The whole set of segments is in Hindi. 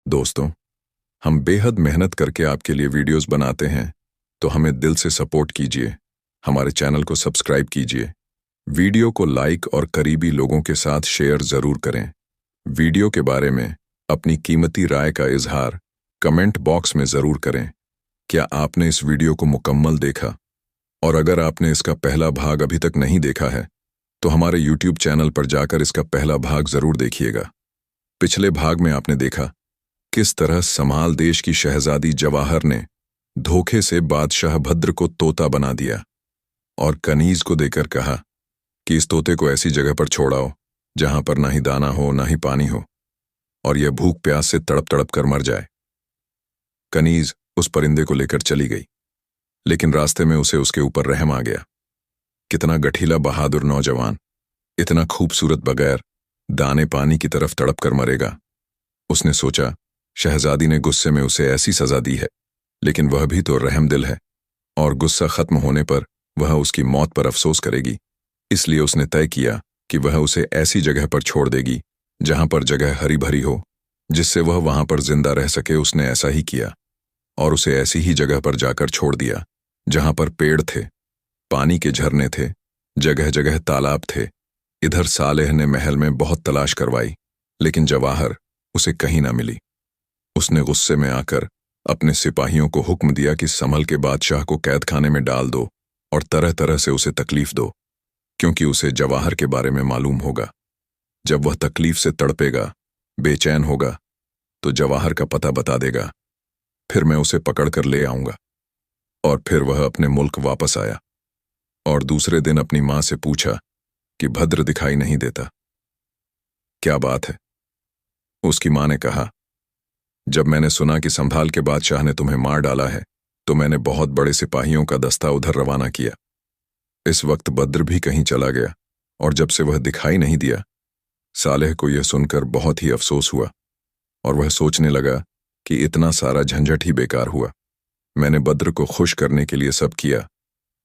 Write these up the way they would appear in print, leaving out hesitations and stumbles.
दोस्तों, हम बेहद मेहनत करके आपके लिए वीडियोस बनाते हैं, तो हमें दिल से सपोर्ट कीजिए। हमारे चैनल को सब्सक्राइब कीजिए। वीडियो को लाइक और करीबी लोगों के साथ शेयर जरूर करें। वीडियो के बारे में अपनी कीमती राय का इजहार कमेंट बॉक्स में जरूर करें। क्या आपने इस वीडियो को मुकम्मल देखा? और अगर आपने इसका पहला भाग अभी तक नहीं देखा है, तो हमारे YouTube चैनल पर जाकर इसका पहला भाग जरूर देखिएगा। पिछले भाग में आपने देखा किस तरह समाल देश की शहजादी जवाहर ने धोखे से बादशाह भद्र को तोता बना दिया और कनीज को देकर कहा कि इस तोते को ऐसी जगह पर छोड़ाओ जहां पर ना ही दाना हो ना ही पानी हो और यह भूख प्यास से तड़प तड़प कर मर जाए। कनीज उस परिंदे को लेकर चली गई, लेकिन रास्ते में उसे उसके ऊपर रहम आ गया। कितना गठीला बहादुर नौजवान इतना खूबसूरत बगैर दाने पानी की तरफ तड़प कर मरेगा। उसने सोचा, शहजादी ने गुस्से में उसे ऐसी सजा दी है, लेकिन वह भी तो रहमदिल है और गुस्सा खत्म होने पर वह उसकी मौत पर अफसोस करेगी। इसलिए उसने तय किया कि वह उसे ऐसी जगह पर छोड़ देगी जहां पर जगह हरी भरी हो, जिससे वह वहां पर जिंदा रह सके। उसने ऐसा ही किया और उसे ऐसी ही जगह पर जाकर छोड़ दिया जहां पर पेड़ थे, पानी के झरने थे, जगह जगह तालाब थे। इधर सालेह ने महल में बहुत तलाश करवाई, लेकिन जवाहर उसे कहीं ना मिली। उसने गुस्से में आकर अपने सिपाहियों को हुक्म दिया कि संभल के बादशाह को कैद खाने में डाल दो और तरह तरह से उसे तकलीफ दो, क्योंकि उसे जवाहर के बारे में मालूम होगा। जब वह तकलीफ से तड़पेगा, बेचैन होगा, तो जवाहर का पता बता देगा। फिर मैं उसे पकड़कर ले आऊंगा। और फिर वह अपने मुल्क वापस आया और दूसरे दिन अपनी मां से पूछा कि भद्र दिखाई नहीं देता, क्या बात है? उसकी मां ने कहा, जब मैंने सुना कि संभाल के बादशाह ने तुम्हें मार डाला है, तो मैंने बहुत बड़े सिपाहियों का दस्ता उधर रवाना किया। इस वक्त बद्र भी कहीं चला गया और जब से वह दिखाई नहीं दिया। सालेह को यह सुनकर बहुत ही अफसोस हुआ और वह सोचने लगा कि इतना सारा झंझट ही बेकार हुआ। मैंने बद्र को खुश करने के लिए सब किया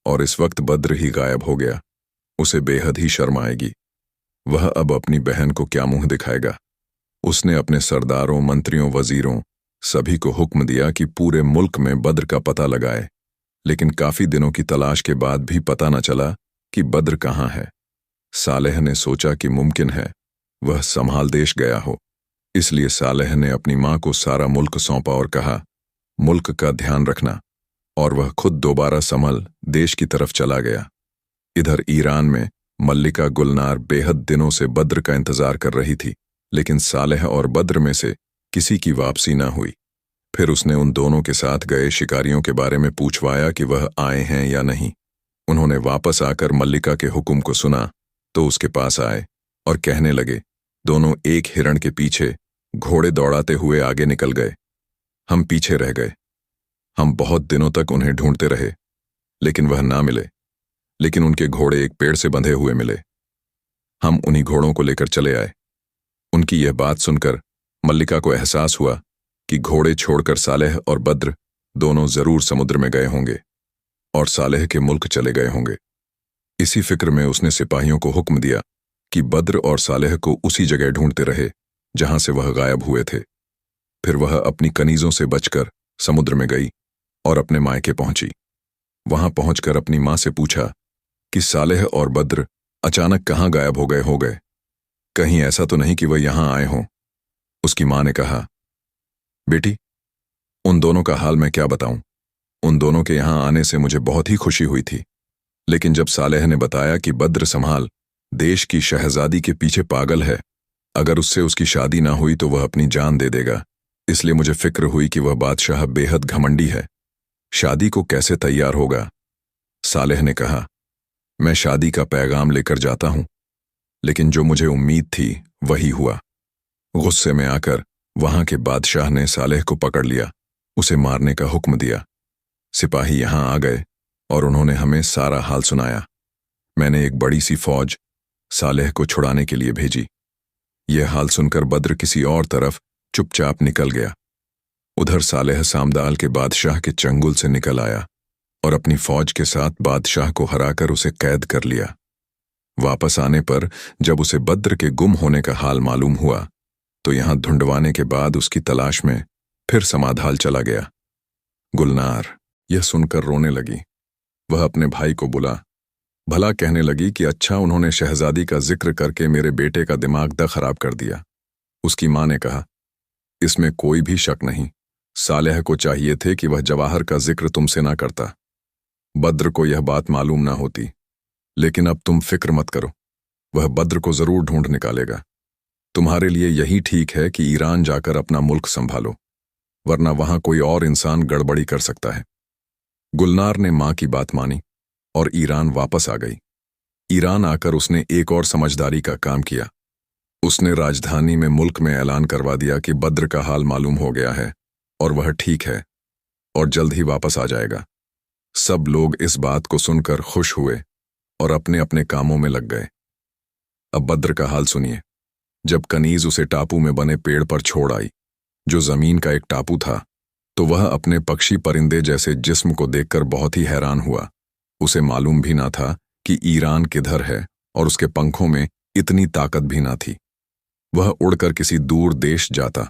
और इस वक्त बद्र ही गायब हो गया। उसे बेहद ही शर्म आएगी। वह अब अपनी बहन को क्या मुंह दिखाएगा? उसने अपने सरदारों, मंत्रियों, वजीरों सभी को हुक्म दिया कि पूरे मुल्क में बद्र का पता लगाए, लेकिन काफी दिनों की तलाश के बाद भी पता न चला कि बद्र कहाँ है। सालेह ने सोचा कि मुमकिन है वह समाल देश गया हो। इसलिए सालेह ने अपनी मां को सारा मुल्क सौंपा और कहा, मुल्क का ध्यान रखना, और वह खुद दोबारा संभल देश की तरफ चला गया। इधर ईरान में मल्लिका गुलनार बेहद दिनों से बद्र का इंतजार कर रही थी, लेकिन सालेह और बद्र में से किसी की वापसी ना हुई। फिर उसने उन दोनों के साथ गए शिकारियों के बारे में पूछवाया कि वह आए हैं या नहीं। उन्होंने वापस आकर मल्लिका के हुक्म को सुना तो उसके पास आए और कहने लगे, दोनों एक हिरण के पीछे घोड़े दौड़ाते हुए आगे निकल गए। हम पीछे रह गए। हम बहुत दिनों तक उन्हें ढूंढते रहे, लेकिन वह ना मिले। लेकिन उनके घोड़े एक पेड़ से बंधे हुए मिले। हम उन्हीं घोड़ों को लेकर चले आए। उनकी यह बात सुनकर मल्लिका को एहसास हुआ कि घोड़े छोड़कर सालेह और बद्र दोनों जरूर समुद्र में गए होंगे और सालेह के मुल्क चले गए होंगे। इसी फिक्र में उसने सिपाहियों को हुक्म दिया कि बद्र और सालेह को उसी जगह ढूंढते रहे जहां से वह गायब हुए थे। फिर वह अपनी कनीजों से बचकर समुद्र में गई और अपने मायके पहुंची। वहां पहुंचकर अपनी मां से पूछा कि सालेह और बद्र अचानक कहां गायब हो गए। कहीं ऐसा तो नहीं कि वह यहां आए हों? उसकी मां ने कहा, बेटी, उन दोनों का हाल मैं क्या बताऊं। उन दोनों के यहां आने से मुझे बहुत ही खुशी हुई थी, लेकिन जब सालेह ने बताया कि बद्र संभाल देश की शहजादी के पीछे पागल है, अगर उससे उसकी शादी ना हुई तो वह अपनी जान दे देगा, इसलिए मुझे फिक्र हुई कि वह बादशाह बेहद घमंडी है, शादी को कैसे तैयार होगा। सालेह ने कहा, मैं शादी का पैगाम लेकर जाता हूं, लेकिन जो मुझे उम्मीद थी वही हुआ। गुस्से में आकर वहां के बादशाह ने सालेह को पकड़ लिया, उसे मारने का हुक्म दिया। सिपाही यहां आ गए और उन्होंने हमें सारा हाल सुनाया। मैंने एक बड़ी सी फौज सालेह को छुड़ाने के लिए भेजी। यह हाल सुनकर बद्र किसी और तरफ चुपचाप निकल गया। उधर सालेह सामदाल के बादशाह के चंगुल से निकल आया और अपनी फौज के साथ बादशाह को हराकर उसे कैद कर लिया। वापस आने पर जब उसे बद्र के गुम होने का हाल मालूम हुआ, तो यहाँ ढूंढवाने के बाद उसकी तलाश में फिर समाधाल चला गया। गुलनार यह सुनकर रोने लगी। वह अपने भाई को भला कहने लगी कि अच्छा उन्होंने शहजादी का जिक्र करके मेरे बेटे का दिमाग खराब कर दिया। उसकी माँ ने कहा, इसमें कोई भी शक नहीं, सालेह को चाहिए थे कि वह जवाहर का जिक्र तुमसे ना करता। बद्र को यह बात मालूम ना होती। लेकिन अब तुम फिक्र मत करो, वह बद्र को जरूर ढूंढ निकालेगा। तुम्हारे लिए यही ठीक है कि ईरान जाकर अपना मुल्क संभालो, वरना वहां कोई और इंसान गड़बड़ी कर सकता है। गुलनार ने मां की बात मानी और ईरान वापस आ गई। ईरान आकर उसने एक और समझदारी का काम किया। उसने राजधानी में मुल्क में ऐलान करवा दिया कि बद्र का हाल मालूम हो गया है और वह ठीक है और जल्द ही वापस आ जाएगा। सब लोग इस बात को सुनकर खुश हुए और अपने अपने कामों में लग गए। अब बद्र का हाल सुनिए। जब कनीज उसे टापू में बने पेड़ पर छोड़ आई, जो जमीन का एक टापू था, तो वह अपने पक्षी परिंदे जैसे जिस्म को देखकर बहुत ही हैरान हुआ। उसे मालूम भी ना था कि ईरान किधर है और उसके पंखों में इतनी ताकत भी ना थी। वह उड़कर किसी दूर देश जाता,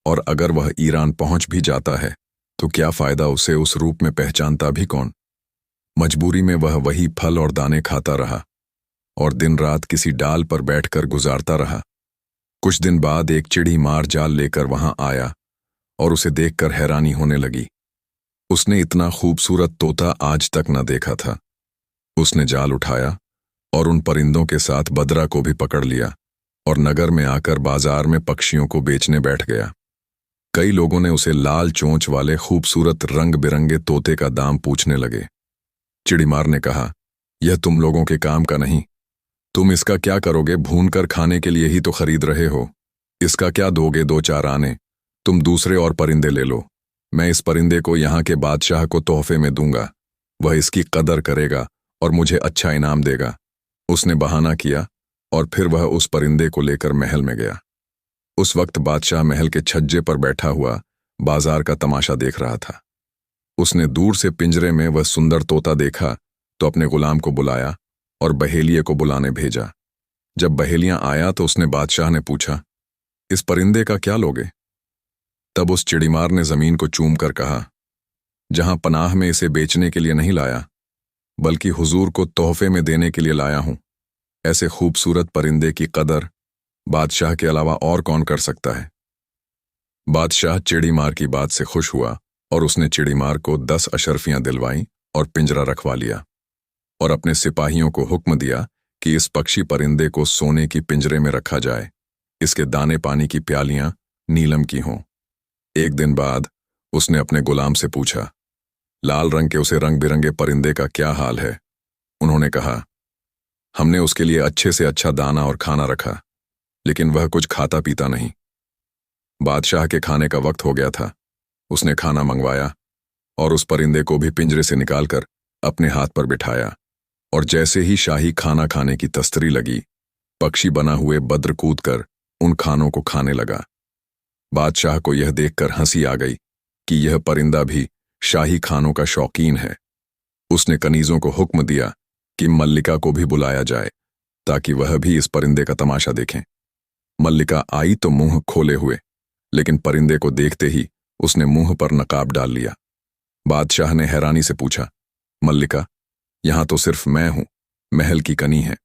और अगर वह ईरान पहुंच भी जाता है तो क्या फायदा, उसे उस रूप में पहचानता भी कौन। मजबूरी में वह वही फल और दाने खाता रहा और दिन रात किसी डाल पर बैठकर गुजारता रहा। कुछ दिन बाद एक चिड़ी मार जाल लेकर वहां आया और उसे देखकर हैरानी होने लगी। उसने इतना खूबसूरत तोता आज तक न देखा था। उसने जाल उठाया और उन परिंदों के साथ बदरा को भी पकड़ लिया और नगर में आकर बाजार में पक्षियों को बेचने बैठ गया। कई लोगों ने उसे लाल चोंच वाले खूबसूरत रंग बिरंगे तोते का दाम पूछने लगे। चिड़ीमार ने कहा, यह तुम लोगों के काम का नहीं। तुम इसका क्या करोगे? भूनकर खाने के लिए ही तो खरीद रहे हो। इसका क्या दोगे? 2-4 आने। तुम दूसरे और परिंदे ले लो। मैं इस परिंदे को यहाँ के बादशाह को तोहफे में दूंगा। वह इसकी कदर करेगा और मुझे अच्छा इनाम देगा। उसने बहाना किया और फिर वह उस परिंदे को लेकर महल में गया। उस वक्त बादशाह महल के छज्जे पर बैठा हुआ बाजार का तमाशा देख रहा था। उसने दूर से पिंजरे में वह सुंदर तोता देखा तो अपने गुलाम को बुलाया और बहेलिये को बुलाने भेजा। जब बहेलियां आया तो उसने बादशाह ने पूछा, इस परिंदे का क्या लोगे? तब उस चिड़ीमार ने जमीन को चूम कर कहा, जहां पनाह में इसे बेचने के लिए नहीं लाया, बल्कि हुजूर को तोहफे में देने के लिए लाया हूं। ऐसे खूबसूरत परिंदे की कदर बादशाह के अलावा और कौन कर सकता है? बादशाह चिड़ीमार की बात से खुश हुआ और उसने चिड़ीमार को 10 अशर्फियां दिलवाईं और पिंजरा रखवा लिया और अपने सिपाहियों को हुक्म दिया कि इस पक्षी परिंदे को सोने की पिंजरे में रखा जाए। इसके दाने पानी की प्यालियां नीलम की हों। एक दिन बाद उसने अपने गुलाम से पूछा, लाल रंग के उसे रंग बिरंगे परिंदे का क्या हाल है? उन्होंने कहा, हमने उसके लिए अच्छे से अच्छा दाना और खाना रखा, लेकिन वह कुछ खाता पीता नहीं। बादशाह के खाने का वक्त हो गया था। उसने खाना मंगवाया और उस परिंदे को भी पिंजरे से निकालकर अपने हाथ पर बिठाया, और जैसे ही शाही खाना खाने की तस्तरी लगी, पक्षी बना हुए बद्र कूदकर उन खानों को खाने लगा। बादशाह को यह देखकर हंसी आ गई कि यह परिंदा भी शाही खानों का शौकीन है। उसने कनीजों को हुक्म दिया कि मल्लिका को भी बुलाया जाए ताकि वह भी इस परिंदे का तमाशा देखें। मल्लिका आई तो मुंह खोले हुए, लेकिन परिंदे को देखते ही उसने मुंह पर नकाब डाल लिया। बादशाह ने हैरानी से पूछा, मल्लिका, यहां तो सिर्फ मैं हूं, महल की कनी है।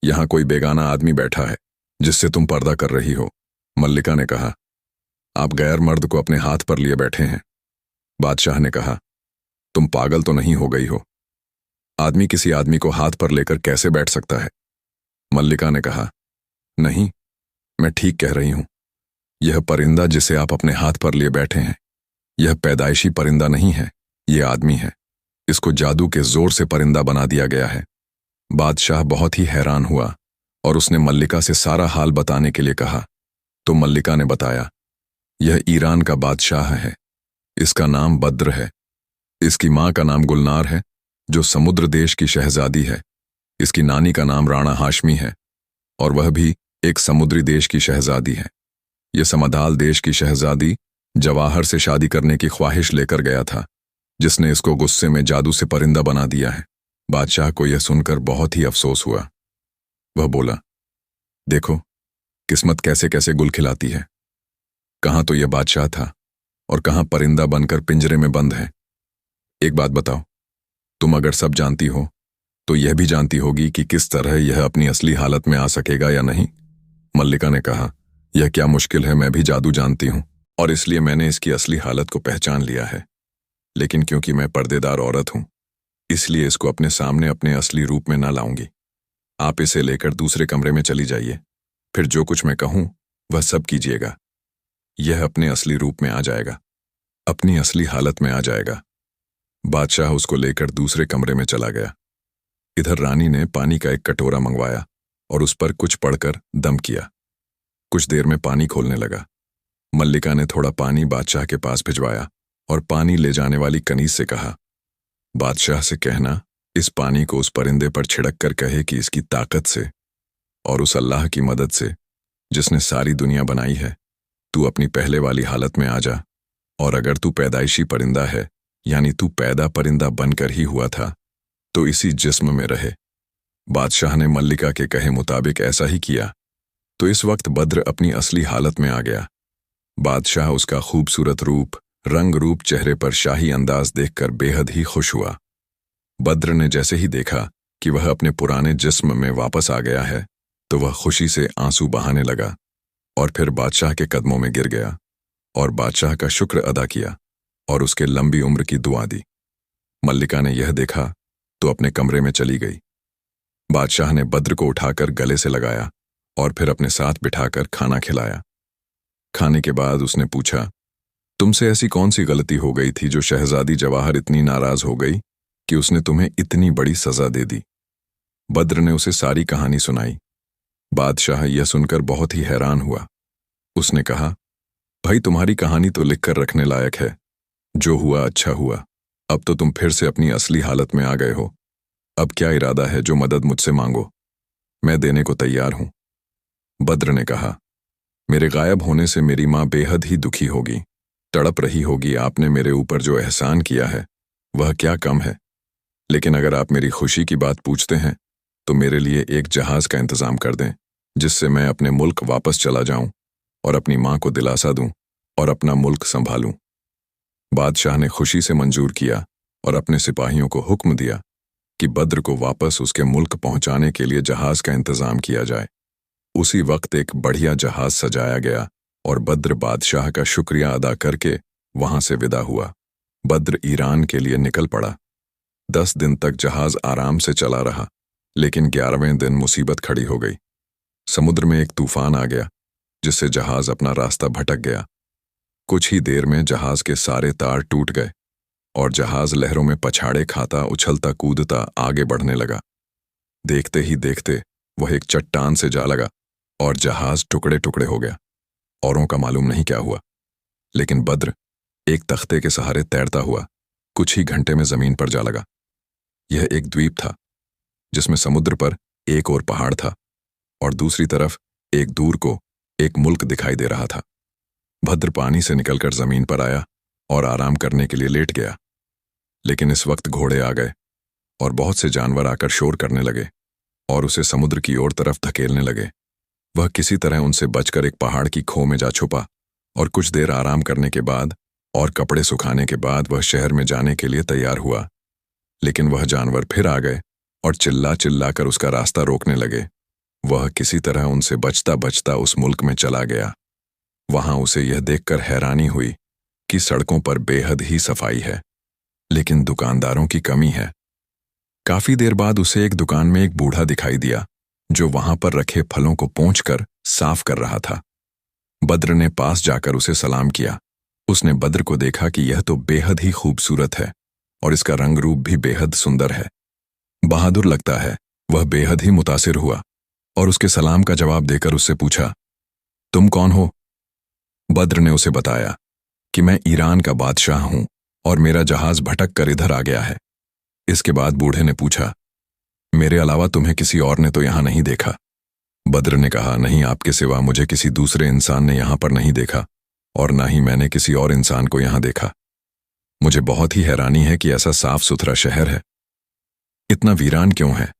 यहां कोई बेगाना आदमी बैठा है जिससे तुम पर्दा कर रही हो। मल्लिका ने कहा, आप गैर मर्द को अपने हाथ पर लिए बैठे हैं। बादशाह ने कहा, तुम पागल तो नहीं हो गई हो? आदमी किसी आदमी को हाथ पर लेकर कैसे बैठ सकता है? मल्लिका ने कहा, नहीं, मैं ठीक कह रही हूं। यह परिंदा जिसे आप अपने हाथ पर लिए बैठे हैं, यह पैदाइशी परिंदा नहीं है, यह आदमी है। इसको जादू के जोर से परिंदा बना दिया गया है। बादशाह बहुत ही हैरान हुआ और उसने मल्लिका से सारा हाल बताने के लिए कहा। तो मल्लिका ने बताया, यह ईरान का बादशाह है। इसका नाम बद्र है। इसकी मां का नाम गुलनार है, जो समुद्र देश की शहजादी है। इसकी नानी का नाम राणा हाशमी है और वह भी एक समुद्री देश की शहजादी है। यह समदाल देश की शहजादी जवाहर से शादी करने की ख्वाहिश लेकर गया था, जिसने इसको गुस्से में जादू से परिंदा बना दिया है। बादशाह को यह सुनकर बहुत ही अफसोस हुआ। वह बोला, देखो किस्मत कैसे कैसे गुल खिलाती है। कहाँ तो यह बादशाह था और कहाँ परिंदा बनकर पिंजरे में बंद है। एक बात बताओ, तुम अगर सब जानती हो तो यह भी जानती होगी कि किस तरह यह अपनी असली हालत में आ सकेगा या नहीं। मल्लिका ने कहा, यह क्या मुश्किल है, मैं भी जादू जानती हूँ और इसलिए मैंने इसकी असली हालत को पहचान लिया है। लेकिन क्योंकि मैं पर्देदार औरत हूँ, इसलिए इसको अपने सामने अपने असली रूप में ना लाऊंगी। आप इसे लेकर दूसरे कमरे में चली जाइए, फिर जो कुछ मैं कहूँ वह सब कीजिएगा। यह अपने असली रूप में आ जाएगा, अपनी असली हालत में आ जाएगा। बादशाह उसको लेकर दूसरे कमरे में चला गया। इधर रानी ने पानी का एक कटोरा मंगवाया और उस पर कुछ पढ़कर दम किया। कुछ देर में पानी खोलने लगा। मल्लिका ने थोड़ा पानी बादशाह के पास भिजवाया और पानी ले जाने वाली कनीज से कहा, बादशाह से कहना इस पानी को उस परिंदे पर छिड़क कर कहे कि इसकी ताकत से और उस अल्लाह की मदद से जिसने सारी दुनिया बनाई है, तू अपनी पहले वाली हालत में आ जा। और अगर तू पैदाइशी परिंदा है, यानी तू पैदा परिंदा बनकर ही हुआ था, तो इसी जिस्म में रहे। बादशाह ने मल्लिका के कहे मुताबिक ऐसा ही किया। तो इस वक्त बद्र अपनी असली हालत में आ गया। बादशाह उसका खूबसूरत रूप, रंग रूप, चेहरे पर शाही अंदाज देखकर बेहद ही खुश हुआ। बद्र ने जैसे ही देखा कि वह अपने पुराने जिस्म में वापस आ गया है, तो वह खुशी से आंसू बहाने लगा और फिर बादशाह के कदमों में गिर गया और बादशाह का शुक्र अदा किया और उसके लंबी उम्र की दुआ दी। मल्लिका ने यह देखा तो अपने कमरे में चली गई। बादशाह ने बद्र को उठाकर गले से लगाया और फिर अपने साथ बिठाकर खाना खिलाया। खाने के बाद उसने पूछा, तुमसे ऐसी कौन सी गलती हो गई थी जो शहजादी जवाहर इतनी नाराज हो गई कि उसने तुम्हें इतनी बड़ी सजा दे दी। बद्र ने उसे सारी कहानी सुनाई। बादशाह यह सुनकर बहुत ही हैरान हुआ। उसने कहा, भाई तुम्हारी कहानी तो लिखकर रखने लायक है। जो हुआ अच्छा हुआ। अब तो तुम फिर से अपनी असली हालत में आ गए हो। अब क्या इरादा है, जो मदद मुझसे मांगो, मैं देने को तैयार हूं। बद्र ने कहा, मेरे गायब होने से मेरी मां बेहद ही दुखी होगी, तड़प रही होगी। आपने मेरे ऊपर जो एहसान किया है वह क्या कम है। लेकिन अगर आप मेरी खुशी की बात पूछते हैं तो मेरे लिए एक जहाज का इंतजाम कर दें, जिससे मैं अपने मुल्क वापस चला जाऊं और अपनी मां को दिलासा दूं और अपना मुल्क संभालूं। बादशाह ने खुशी से मंजूर किया और अपने सिपाहियों को हुक्म दिया कि बद्र को वापस उसके मुल्क पहुंचाने के लिए जहाज का इंतजाम किया जाए। उसी वक्त एक बढ़िया जहाज सजाया गया और बद्र बादशाह का शुक्रिया अदा करके वहां से विदा हुआ। बद्र ईरान के लिए निकल पड़ा। 10 दिन तक जहाज आराम से चला रहा, लेकिन 11वें दिन मुसीबत खड़ी हो गई। समुद्र में एक तूफान आ गया, जिससे जहाज अपना रास्ता भटक गया। कुछ ही देर में जहाज के सारे तार टूट गए और जहाज लहरों में पछाड़े खाता, उछलता कूदता आगे बढ़ने लगा। देखते ही देखते वह एक चट्टान से जा लगा और जहाज टुकड़े टुकड़े हो गया। औरों का मालूम नहीं क्या हुआ, लेकिन बद्र एक तख्ते के सहारे तैरता हुआ कुछ ही घंटे में जमीन पर जा लगा। यह एक द्वीप था, जिसमें समुद्र पर एक और पहाड़ था और दूसरी तरफ एक दूर को एक मुल्क दिखाई दे रहा था। भद्र पानी से निकलकर जमीन पर आया और आराम करने के लिए लेट गया। लेकिन इस वक्त घोड़े आ गए और बहुत से जानवर आकर शोर करने लगे और उसे समुद्र की ओर तरफ धकेलने लगे। वह किसी तरह उनसे बचकर एक पहाड़ की खो में जा छुपा और कुछ देर आराम करने के बाद और कपड़े सुखाने के बाद वह शहर में जाने के लिए तैयार हुआ। लेकिन वह जानवर फिर आ गए और चिल्ला चिल्ला कर उसका रास्ता रोकने लगे। वह किसी तरह उनसे बचता बचता उस मुल्क में चला गया। वहां उसे यह देखकर हैरानी हुई कि सड़कों पर बेहद ही सफाई है, लेकिन दुकानदारों की कमी है। काफी देर बाद उसे एक दुकान में एक बूढ़ा दिखाई दिया, जो वहां पर रखे फलों को पोंछकर साफ कर रहा था। बद्र ने पास जाकर उसे सलाम किया। उसने बद्र को देखा कि यह तो बेहद ही खूबसूरत है और इसका रंग रूप भी बेहद सुंदर है, बहादुर लगता है। वह बेहद ही मुतासिर हुआ और उसके सलाम का जवाब देकर उससे पूछा, तुम कौन हो? बद्र ने उसे बताया कि मैं ईरान का बादशाह हूं और मेरा जहाज भटक कर इधर आ गया है। इसके बाद बूढ़े ने पूछा, मेरे अलावा तुम्हें किसी और ने तो यहां नहीं देखा? बद्र ने कहा, नहीं, आपके सिवा मुझे किसी दूसरे इंसान ने यहां पर नहीं देखा और ना ही मैंने किसी और इंसान को यहां देखा। मुझे बहुत ही हैरानी है कि ऐसा साफ सुथरा शहर है, इतना वीरान क्यों है?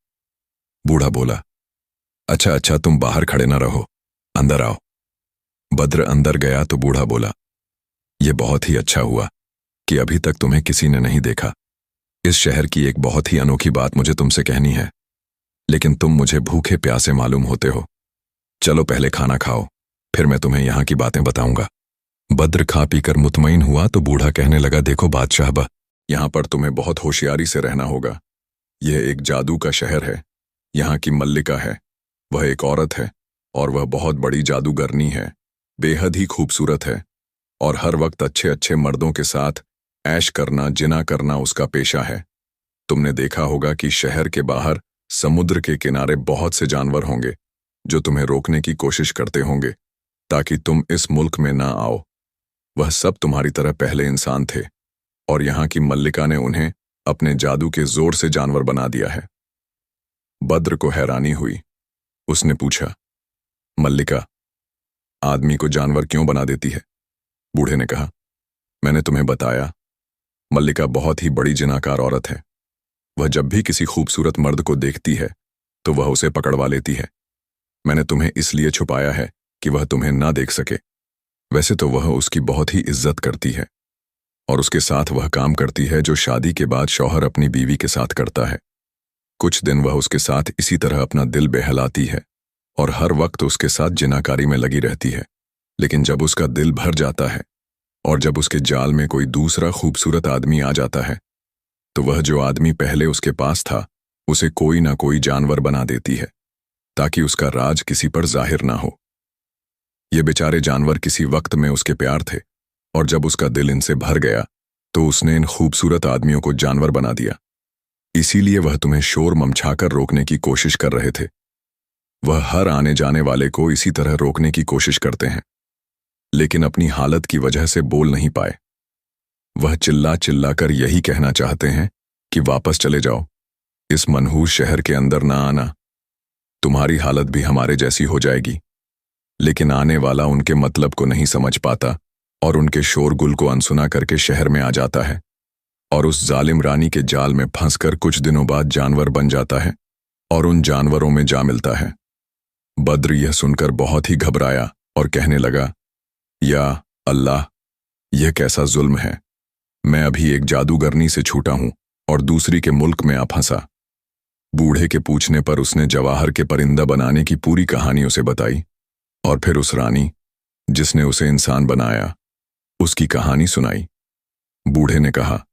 बूढ़ा बोला, अच्छा अच्छा, तुम बाहर खड़े ना रहो, अंदर आओ। बद्र अंदर गया तो बूढ़ा बोला, यह बहुत ही अच्छा हुआ कि अभी तक तुम्हें किसी ने नहीं देखा। इस शहर की एक बहुत ही अनोखी बात मुझे तुमसे कहनी है, लेकिन तुम मुझे भूखे प्यासे मालूम होते हो। चलो पहले खाना खाओ, फिर मैं तुम्हें यहाँ की बातें बताऊंगा। बद्र खा पीकर मुतमईन हुआ तो बूढ़ा कहने लगा, देखो बादशाह बा, यहाँ पर तुम्हें बहुत होशियारी से रहना होगा। यह एक जादू का शहर है। यहाँ की मल्लिका है, वह एक औरत है और वह बहुत बड़ी जादूगरनी है, बेहद ही खूबसूरत है और हर वक्त अच्छे अच्छे मर्दों के साथ ऐश करना, जिना करना उसका पेशा है। तुमने देखा होगा कि शहर के बाहर समुद्र के किनारे बहुत से जानवर होंगे जो तुम्हें रोकने की कोशिश करते होंगे ताकि तुम इस मुल्क में ना आओ। वह सब तुम्हारी तरह पहले इंसान थे और यहाँ की मल्लिका ने उन्हें अपने जादू के जोर से जानवर बना दिया है। बद्र को हैरानी हुई। उसने पूछा, मल्लिका आदमी को जानवर क्यों बना देती है? बूढ़े ने कहा, मैंने तुम्हें बताया, मल्लिका बहुत ही बड़ी जिनाकार औरत है। वह जब भी किसी खूबसूरत मर्द को देखती है तो वह उसे पकड़वा लेती है। मैंने तुम्हें इसलिए छुपाया है कि वह तुम्हें ना देख सके। वैसे तो वह उसकी बहुत ही इज्जत करती है और उसके साथ वह काम करती है जो शादी के बाद शौहर अपनी बीवी के साथ करता है। कुछ दिन वह उसके साथ इसी तरह अपना दिल बहलाती है और हर वक्त उसके साथ जिनाकारी में लगी रहती है। लेकिन जब उसका दिल भर जाता है और जब उसके जाल में कोई दूसरा खूबसूरत आदमी आ जाता है तो वह जो आदमी पहले उसके पास था उसे कोई ना कोई जानवर बना देती है ताकि उसका राज किसी पर जाहिर ना हो। ये बेचारे जानवर किसी वक्त में उसके प्यार थे और जब उसका दिल इनसे भर गया तो उसने इन खूबसूरत आदमियों को जानवर बना दिया। इसीलिए वह तुम्हें शोर ममछाकर रोकने की कोशिश कर रहे थे। वह हर आने जाने वाले को इसी तरह रोकने की कोशिश करते हैं, लेकिन अपनी हालत की वजह से बोल नहीं पाए। वह चिल्ला चिल्ला कर यही कहना चाहते हैं कि वापस चले जाओ, इस मनहूस शहर के अंदर ना आना, तुम्हारी हालत भी हमारे जैसी हो जाएगी। लेकिन आने वाला उनके मतलब को नहीं समझ पाता और उनके शोरगुल को अनसुना करके शहर में आ जाता है और उस जालिम रानी के जाल में फंसकर कुछ दिनों बाद जानवर बन जाता है और उन जानवरों में जा मिलता है। बद्र यह सुनकर बहुत ही घबराया और कहने लगा, या अल्लाह, यह कैसा जुल्म है। मैं अभी एक जादूगरनी से छूटा हूं और दूसरी के मुल्क में आ फंसा। बूढ़े के पूछने पर उसने जवाहर के परिंदा बनाने की पूरी कहानी उसे बताई और फिर उस रानी जिसने उसे इंसान बनाया उसकी कहानी सुनाई। बूढ़े ने कहा,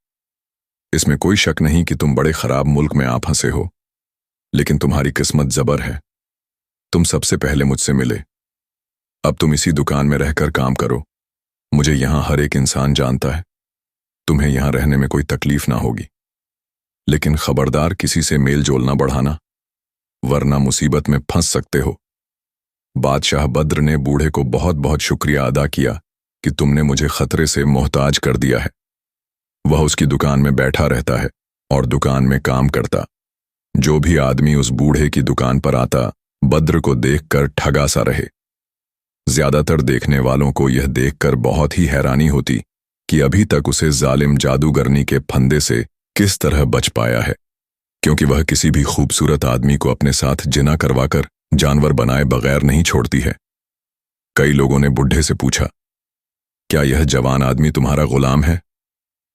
इसमें कोई शक नहीं कि तुम बड़े खराब मुल्क में आ फंसे हो, लेकिन तुम्हारी किस्मत जबर है। तुम सबसे पहले मुझसे मिले। अब तुम इसी दुकान में रहकर काम करो। मुझे यहां हर एक इंसान जानता है। तुम्हें यहां रहने में कोई तकलीफ ना होगी, लेकिन खबरदार किसी से मेल जोल ना बढ़ाना, वरना मुसीबत में फंस सकते हो। बादशाह बद्र ने बूढ़े को बहुत बहुत शुक्रिया अदा किया कि तुमने मुझे खतरे से मोहताज कर दिया है। वह उसकी दुकान में बैठा रहता है और दुकान में काम करता। जो भी आदमी उस बूढ़े की दुकान पर आता, बद्र को देखकर ठगा सा रहे। ज्यादातर देखने वालों को यह देखकर बहुत ही हैरानी होती कि अभी तक उसे जालिम जादूगरनी के फंदे से किस तरह बच पाया है, क्योंकि वह किसी भी खूबसूरत आदमी को अपने साथ जिना करवाकर जानवर बनाए बगैर नहीं छोड़ती है। कई लोगों ने बुढ़े से पूछा, क्या यह जवान आदमी तुम्हारा गुलाम है?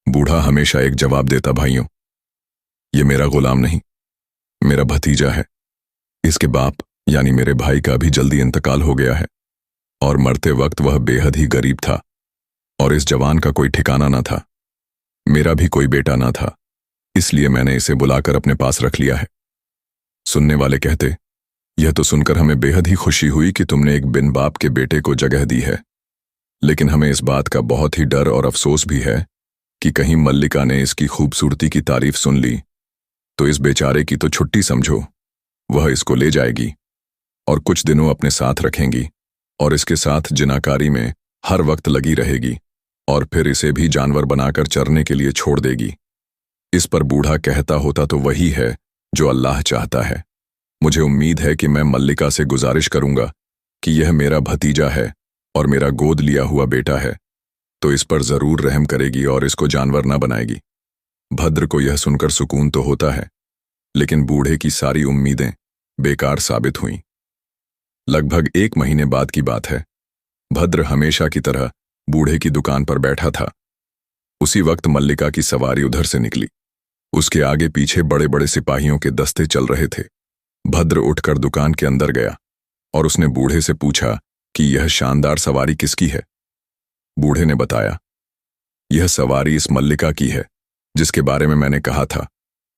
बूढ़ा हमेशा एक जवाब देता, भाइयों, यह मेरा गुलाम नहीं, मेरा भतीजा है। इसके बाप यानी मेरे भाई का भी जल्दी इंतकाल हो गया है और मरते वक्त वह बेहद ही गरीब था और इस जवान का कोई ठिकाना ना था। मेरा भी कोई बेटा ना था, इसलिए मैंने इसे बुलाकर अपने पास रख लिया है। सुनने वाले कहते, यह तो सुनकर हमें बेहद ही खुशी हुई कि तुमने एक बिन बाप के बेटे को जगह दी है, लेकिन हमें इस बात का बहुत ही डर और अफसोस भी है कि कहीं मल्लिका ने इसकी खूबसूरती की तारीफ सुन ली तो इस बेचारे की तो छुट्टी समझो। वह इसको ले जाएगी और कुछ दिनों अपने साथ रखेंगी और इसके साथ जिनाकारी में हर वक्त लगी रहेगी और फिर इसे भी जानवर बनाकर चरने के लिए छोड़ देगी। इस पर बूढ़ा कहता होता तो वही है जो अल्लाह चाहता है। मुझे उम्मीद है कि मैं मल्लिका से गुजारिश करूंगा कि यह मेरा भतीजा है और मेरा गोद लिया हुआ बेटा है, तो इस पर जरूर रहम करेगी और इसको जानवर ना बनाएगी। भद्र को यह सुनकर सुकून तो होता है, लेकिन बूढ़े की सारी उम्मीदें बेकार साबित हुईं। लगभग 1 महीने बाद की बात है। भद्र हमेशा की तरह बूढ़े की दुकान पर बैठा था। उसी वक्त मल्लिका की सवारी उधर से निकली। उसके आगे पीछे बड़े बड़े सिपाहियों के दस्ते चल रहे थे। भद्र उठकर दुकान के अंदर गया और उसने बूढ़े से पूछा कि यह शानदार सवारी किसकी है। बूढ़े ने बताया, यह सवारी इस मल्लिका की है जिसके बारे में मैंने कहा था।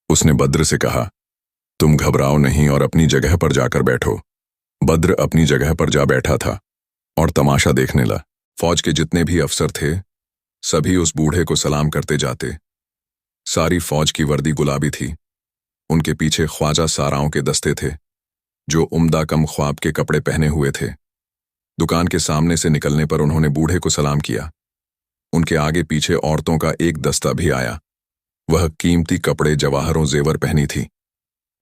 उसने भद्र से कहा, तुम घबराओ नहीं और अपनी जगह पर जाकर बैठो। भद्र अपनी जगह पर जा बैठा था और तमाशा देखने लगा। फौज के जितने भी अफसर थे सभी उस बूढ़े को सलाम करते जाते। सारी फौज की वर्दी गुलाबी थी। उनके पीछे ख्वाजा साराओं के दस्ते थे जो उम्दा कम ख्वाब के कपड़े पहने हुए थे। दुकान के सामने से निकलने पर उन्होंने बूढ़े को सलाम किया। उनके आगे पीछे औरतों का एक दस्ता भी आया। वह कीमती कपड़े जवाहरों जेवर पहनी थी।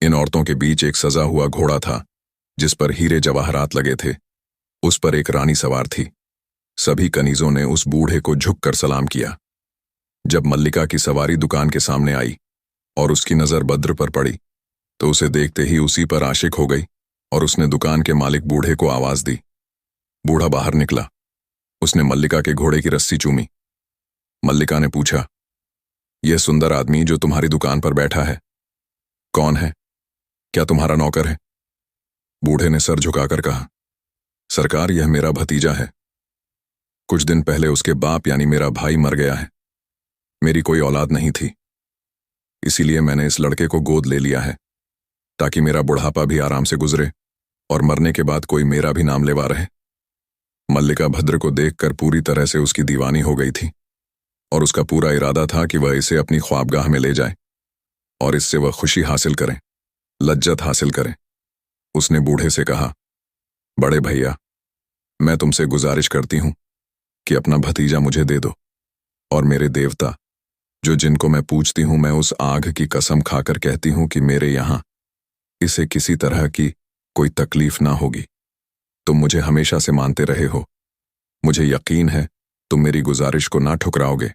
इन औरतों के बीच एक सजा हुआ घोड़ा था जिस पर हीरे जवाहरात लगे थे। उस पर एक रानी सवार थी। सभी कनीजों ने उस बूढ़े को झुककर सलाम किया। जब मल्लिका की सवारी दुकान के सामने आई और उसकी नजर भद्र पर पड़ी तो उसे देखते ही उसी पर आशिक हो गई और उसने दुकान के मालिक बूढ़े को आवाज दी। बूढ़ा बाहर निकला। उसने मल्लिका के घोड़े की रस्सी चूमी। मल्लिका ने पूछा, यह सुंदर आदमी जो तुम्हारी दुकान पर बैठा है कौन है? क्या तुम्हारा नौकर है? बूढ़े ने सर झुकाकर कहा, सरकार, यह मेरा भतीजा है। कुछ दिन पहले उसके बाप यानी मेरा भाई मर गया है। मेरी कोई औलाद नहीं थी, इसीलिए मैंने इस लड़के को गोद ले लिया है ताकि मेरा बुढ़ापा भी आराम से गुजरे और मरने के बाद कोई मेरा भी नाम लेवा रहे। मल्लिका भद्र को देखकर पूरी तरह से उसकी दीवानी हो गई थी और उसका पूरा इरादा था कि वह इसे अपनी ख्वाबगाह में ले जाए और इससे वह खुशी हासिल करें, लज्जत हासिल करें। उसने बूढ़े से कहा, बड़े भैया, मैं तुमसे गुजारिश करती हूं कि अपना भतीजा मुझे दे दो और मेरे देवता जो जिनको मैं पूजती हूं, मैं उस आग की कसम खाकर कहती हूं कि मेरे यहां इसे किसी तरह की कोई तकलीफ ना होगी। तुम मुझे हमेशा से मानते रहे हो। मुझे यकीन है तुम मेरी गुजारिश को ना ठुकराओगे।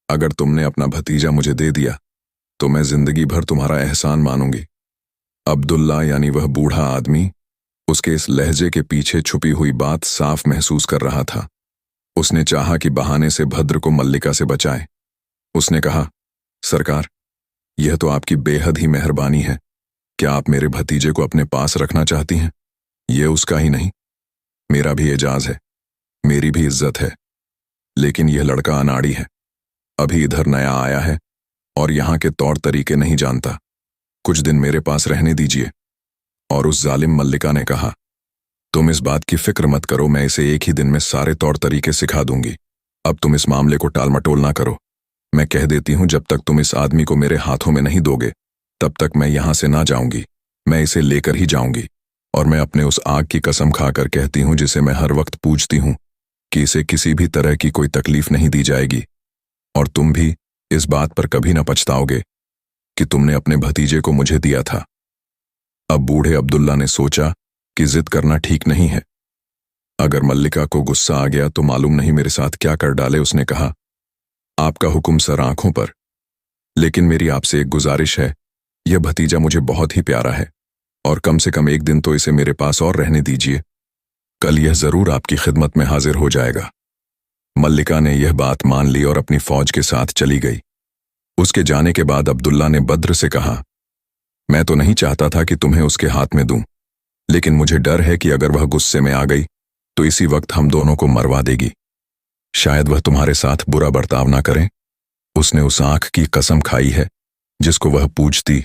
अगर तुमने अपना भतीजा मुझे दे दिया तो मैं जिंदगी भर तुम्हारा एहसान मानूंगी। अब्दुल्ला यानी वह बूढ़ा आदमी उसके इस लहजे के पीछे छुपी हुई बात साफ महसूस कर रहा था। उसने चाहा कि बहाने से भद्र को मल्लिका से बचाए। उसने कहा, सरकार, यह तो आपकी बेहद ही मेहरबानी है। क्या आप मेरे भतीजे को अपने पास रखना चाहती हैं? यह उसका ही नहीं, मेरा भी एजाज है, मेरी भी इज्जत है। लेकिन यह लड़का अनाड़ी है, अभी इधर नया आया है और यहाँ के तौर तरीके नहीं जानता। कुछ दिन मेरे पास रहने दीजिए। और उस जालिम मल्लिका ने कहा, तुम इस बात की फिक्र मत करो, मैं इसे एक ही दिन में सारे तौर तरीके सिखा दूंगी। अब तुम इस मामले को टालमटोल ना करो। मैं कह देती हूं, जब तक तुम इस आदमी को मेरे हाथों में नहीं दोगे तब तक मैं यहां से ना जाऊंगी। मैं इसे लेकर ही जाऊंगी और मैं अपने उस आग की कसम खाकर कहती हूं जिसे मैं हर वक्त पूजती हूं कि इसे किसी भी तरह की कोई तकलीफ नहीं दी जाएगी और तुम भी इस बात पर कभी ना पछताओगे कि तुमने अपने भतीजे को मुझे दिया था। अब बूढ़े अब्दुल्ला ने सोचा कि जिद करना ठीक नहीं है। अगर मल्लिका को गुस्सा आ गया तो मालूम नहीं मेरे साथ क्या कर डाले। उसने कहा, आपका हुक्म सर आंखों पर, लेकिन मेरी आपसे एक गुजारिश है। यह भतीजा मुझे बहुत ही प्यारा है और कम से कम एक दिन तो इसे मेरे पास और रहने दीजिए। कल यह जरूर आपकी खिदमत में हाजिर हो जाएगा। मल्लिका ने यह बात मान ली और अपनी फौज के साथ चली गई। उसके जाने के बाद अब्दुल्ला ने बद्र से कहा, मैं तो नहीं चाहता था कि तुम्हें उसके हाथ में दूं, लेकिन मुझे डर है कि अगर वह गुस्से में आ गई तो इसी वक्त हम दोनों को मरवा देगी। शायद वह तुम्हारे साथ बुरा बर्ताव ना करें। उसने उस आंख की कसम खाई है जिसको वह पूजती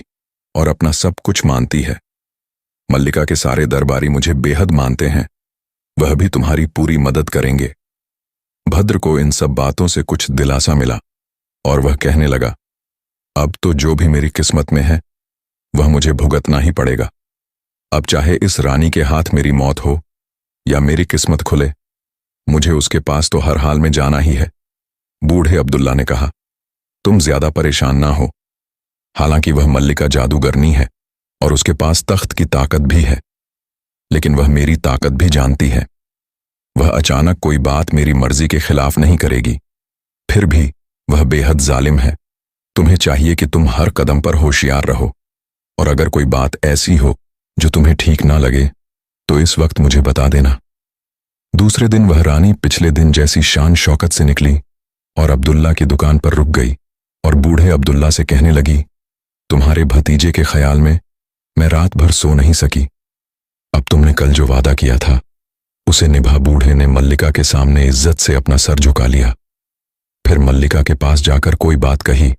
और अपना सब कुछ मानती है। मल्लिका के सारे दरबारी मुझे बेहद मानते हैं, वह भी तुम्हारी पूरी मदद करेंगे। भद्र को इन सब बातों से कुछ दिलासा मिला और वह कहने लगा, अब तो जो भी मेरी किस्मत में है वह मुझे भुगतना ही पड़ेगा। अब चाहे इस रानी के हाथ मेरी मौत हो या मेरी किस्मत खुले, मुझे उसके पास तो हर हाल में जाना ही है। बूढ़े अब्दुल्ला ने कहा, तुम ज्यादा परेशान ना हो। हालांकि वह मल्लिका जादूगरनी है और उसके पास तख्त की ताकत भी है, लेकिन वह मेरी ताकत भी जानती है। वह अचानक कोई बात मेरी मर्जी के खिलाफ नहीं करेगी। फिर भी वह बेहद जालिम है। तुम्हें चाहिए कि तुम हर कदम पर होशियार रहो और अगर कोई बात ऐसी हो जो तुम्हें ठीक ना लगे तो इस वक्त मुझे बता देना। दूसरे दिन वह रानी पिछले दिन जैसी शान शौकत से निकली और अब्दुल्ला की दुकान पर रुक गई और बूढ़े अब्दुल्ला से कहने लगी, तुम्हारे भतीजे के ख्याल में मैं रात भर सो नहीं सकी। अब तुमने कल जो वादा किया था उसे निभा। बूढ़े ने मल्लिका के सामने इज्जत से अपना सर झुका लिया। फिर मल्लिका के पास जाकर कोई बात कही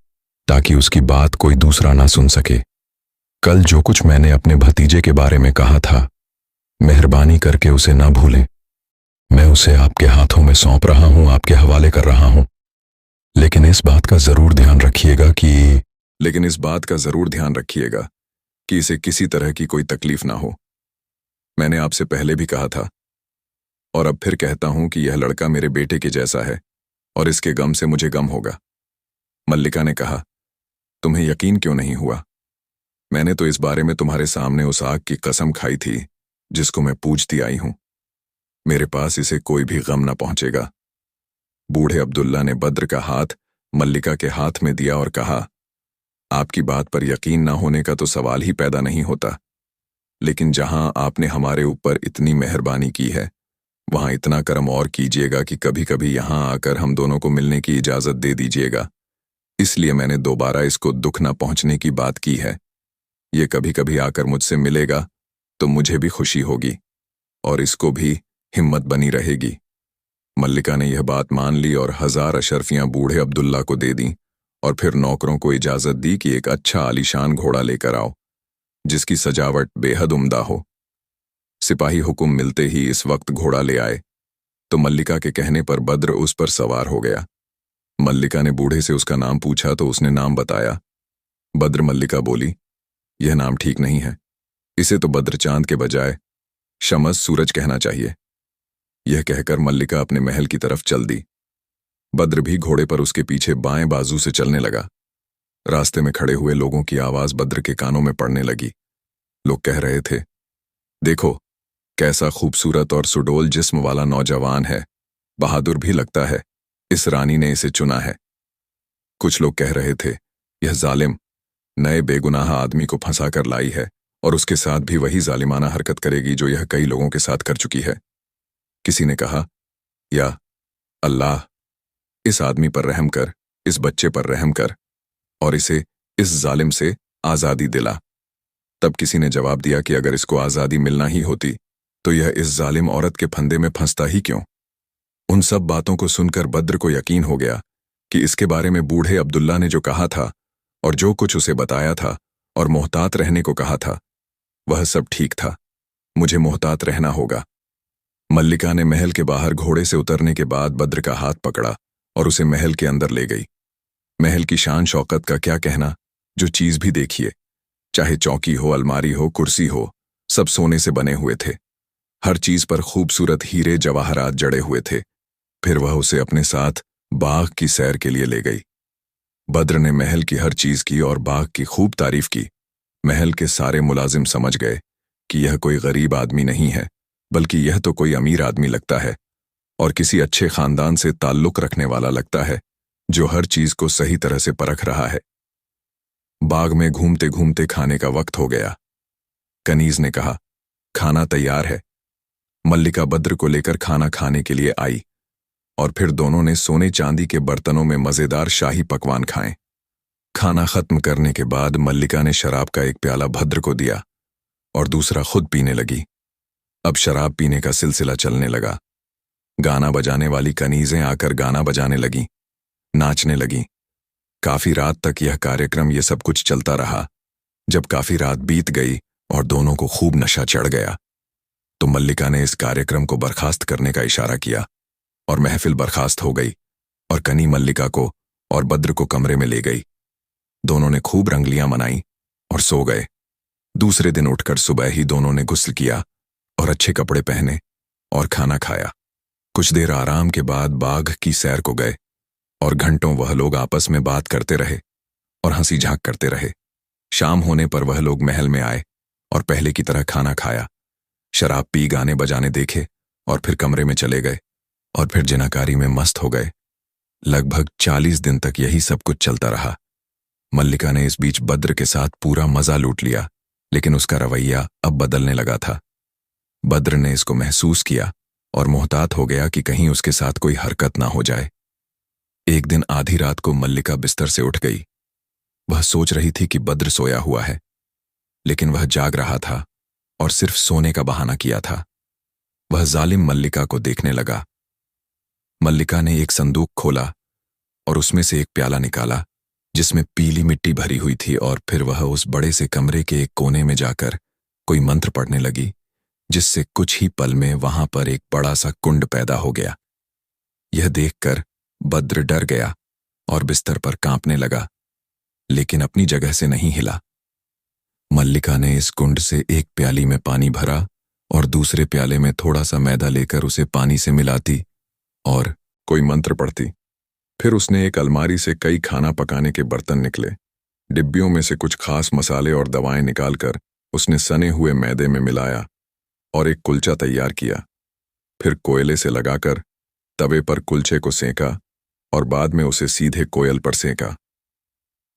ताकि उसकी बात कोई दूसरा ना सुन सके। कल जो कुछ मैंने अपने भतीजे के बारे में कहा था, मेहरबानी करके उसे ना भूलें। मैं उसे आपके हाथों में सौंप रहा हूं, आपके हवाले कर रहा हूं। लेकिन इस बात का जरूर ध्यान रखिएगा कि इसे किसी तरह की कोई तकलीफ ना हो। मैंने आपसे पहले भी कहा था और अब फिर कहता हूं कि यह लड़का मेरे बेटे के जैसा है और इसके गम से मुझे गम होगा। मल्लिका ने कहा, तुम्हें यकीन क्यों नहीं हुआ? मैंने तो इस बारे में तुम्हारे सामने उस आग की कसम खाई थी जिसको मैं पूजती आई हूं। मेरे पास इसे कोई भी गम ना पहुंचेगा। बूढ़े अब्दुल्ला ने बद्र का हाथ मल्लिका के हाथ में दिया और कहा, आपकी बात पर यकीन ना होने का तो सवाल ही पैदा नहीं होता, लेकिन जहां आपने हमारे ऊपर इतनी मेहरबानी की है वहां इतना करम और कीजिएगा कि कभी कभी यहां आकर हम दोनों को मिलने की इजाजत दे दीजिएगा। इसलिए मैंने दोबारा इसको दुख न पहुंचने की बात की है। ये कभी कभी आकर मुझसे मिलेगा तो मुझे भी खुशी होगी और इसको भी हिम्मत बनी रहेगी। मल्लिका ने यह बात मान ली और 1000 अशर्फियां बूढ़े अब्दुल्ला को दे दी और फिर नौकरों को इजाजत दी कि एक अच्छा आलीशान घोड़ा लेकर आओ जिसकी सजावट बेहद उम्दा हो। सिपाही हुक्म मिलते ही इस वक्त घोड़ा ले आए तो मल्लिका के कहने पर बद्र उस पर सवार हो गया। मल्लिका ने बूढ़े से उसका नाम पूछा तो उसने नाम बताया। बद्र मल्लिका बोली, यह नाम ठीक नहीं है, इसे तो बद्र चांद के बजाय शमस सूरज कहना चाहिए। यह कहकर मल्लिका अपने महल की तरफ चल दी। बद्र भी घोड़े पर उसके पीछे बाएं बाजू से चलने लगा। रास्ते में खड़े हुए लोगों की आवाज बद्र के कानों में पड़ने लगी। लोग कह रहे थे, देखो कैसा खूबसूरत और सुडोल जिस्म वाला नौजवान है, बहादुर भी लगता है, इस रानी ने इसे चुना है। कुछ लोग कह रहे थे, यह जालिम नए बेगुनाह आदमी को फंसा कर लाई है और उसके साथ भी वही जालिमाना हरकत करेगी जो यह कई लोगों के साथ कर चुकी है। किसी ने कहा, या अल्लाह, इस आदमी पर रहम कर, इस बच्चे पर रहम कर और इसे इस जालिम से आजादी दिला। तब किसी ने जवाब दिया कि अगर इसको आजादी मिलना ही होती तो यह इस जालिम औरत के फंदे में फंसता ही क्यों। उन सब बातों को सुनकर बद्र को यकीन हो गया कि इसके बारे में बूढ़े अब्दुल्ला ने जो कहा था और जो कुछ उसे बताया था और मोहतात रहने को कहा था वह सब ठीक था। मुझे मोहतात रहना होगा। मल्लिका ने महल के बाहर घोड़े से उतरने के बाद बद्र का हाथ पकड़ा और उसे महल के अंदर ले गई। महल की शान शौकत का क्या कहना, जो चीज भी देखिए, चाहे चौकी हो, अलमारी हो, कुर्सी हो, सब सोने से बने हुए थे। हर चीज पर खूबसूरत हीरे जवाहरात जड़े हुए थे। फिर वह उसे अपने साथ बाग की सैर के लिए ले गई। बद्र ने महल की हर चीज की और बाग की खूब तारीफ की। महल के सारे मुलाजिम समझ गए कि यह कोई गरीब आदमी नहीं है, बल्कि यह तो कोई अमीर आदमी लगता है और किसी अच्छे खानदान से ताल्लुक रखने वाला लगता है जो हर चीज को सही तरह से परख रहा है। बाग में घूमते घूमते खाने का वक्त हो गया। कनीज ने कहा, खाना तैयार है। मल्लिका बद्र को लेकर खाना खाने के लिए आई और फिर दोनों ने सोने चांदी के बर्तनों में मजेदार शाही पकवान खाए। खाना खत्म करने के बाद मल्लिका ने शराब का एक प्याला भद्र को दिया और दूसरा खुद पीने लगी। अब शराब पीने का सिलसिला चलने लगा। गाना बजाने वाली कनीजें आकर गाना बजाने लगीं, नाचने लगीं। काफी रात तक यह कार्यक्रम ये सब कुछ चलता रहा। जब काफी रात बीत गई और दोनों को खूब नशा चढ़ गया तो मल्लिका ने इस कार्यक्रम को बर्खास्त करने का इशारा किया और महफिल बर्खास्त हो गई और कनी मल्लिका को और बद्र को कमरे में ले गई। दोनों ने खूब रंगलियां मनाई और सो गए। दूसरे दिन उठकर सुबह ही दोनों ने गुस्ल किया और अच्छे कपड़े पहने और खाना खाया। कुछ देर आराम के बाद बाग की सैर को गए और घंटों वह लोग आपस में बात करते रहे और हंसी झांक करते रहे। शाम होने पर वह लोग महल में आए और पहले की तरह खाना खाया, शराब पी, गाने बजाने देखे और फिर कमरे में चले गए और फिर जिनाकारी में मस्त हो गए। लगभग 40 दिन तक यही सब कुछ चलता रहा। मल्लिका ने इस बीच बद्र के साथ पूरा मजा लूट लिया, लेकिन उसका रवैया अब बदलने लगा था। बद्र ने इसको महसूस किया और मुहतात हो गया कि कहीं उसके साथ कोई हरकत ना हो जाए। एक दिन आधी रात को मल्लिका बिस्तर से उठ गई। वह सोच रही थी कि बद्र सोया हुआ है, लेकिन वह जाग रहा था और सिर्फ सोने का बहाना किया था। वह जालिम मल्लिका को देखने लगा। मल्लिका ने एक संदूक खोला और उसमें से एक प्याला निकाला जिसमें पीली मिट्टी भरी हुई थी, और फिर वह उस बड़े से कमरे के एक कोने में जाकर कोई मंत्र पढ़ने लगी, जिससे कुछ ही पल में वहां पर एक बड़ा सा कुंड पैदा हो गया। यह देखकर बद्र डर गया और बिस्तर पर कांपने लगा, लेकिन अपनी जगह से नहीं हिला। मल्लिका ने इस कुंड से एक प्याली में पानी भरा और दूसरे प्याले में थोड़ा सा मैदा लेकर उसे पानी से मिलाती और कोई मंत्र पढ़ती। फिर उसने एक अलमारी से कई खाना पकाने के बर्तन निकले। डिब्बियों में से कुछ खास मसाले और दवाएं निकालकर उसने सने हुए मैदे में मिलाया और एक कुलचा तैयार किया। फिर कोयले से लगाकर तवे पर कुलचे को सेंका और बाद में उसे सीधे कोयल पर सेंका।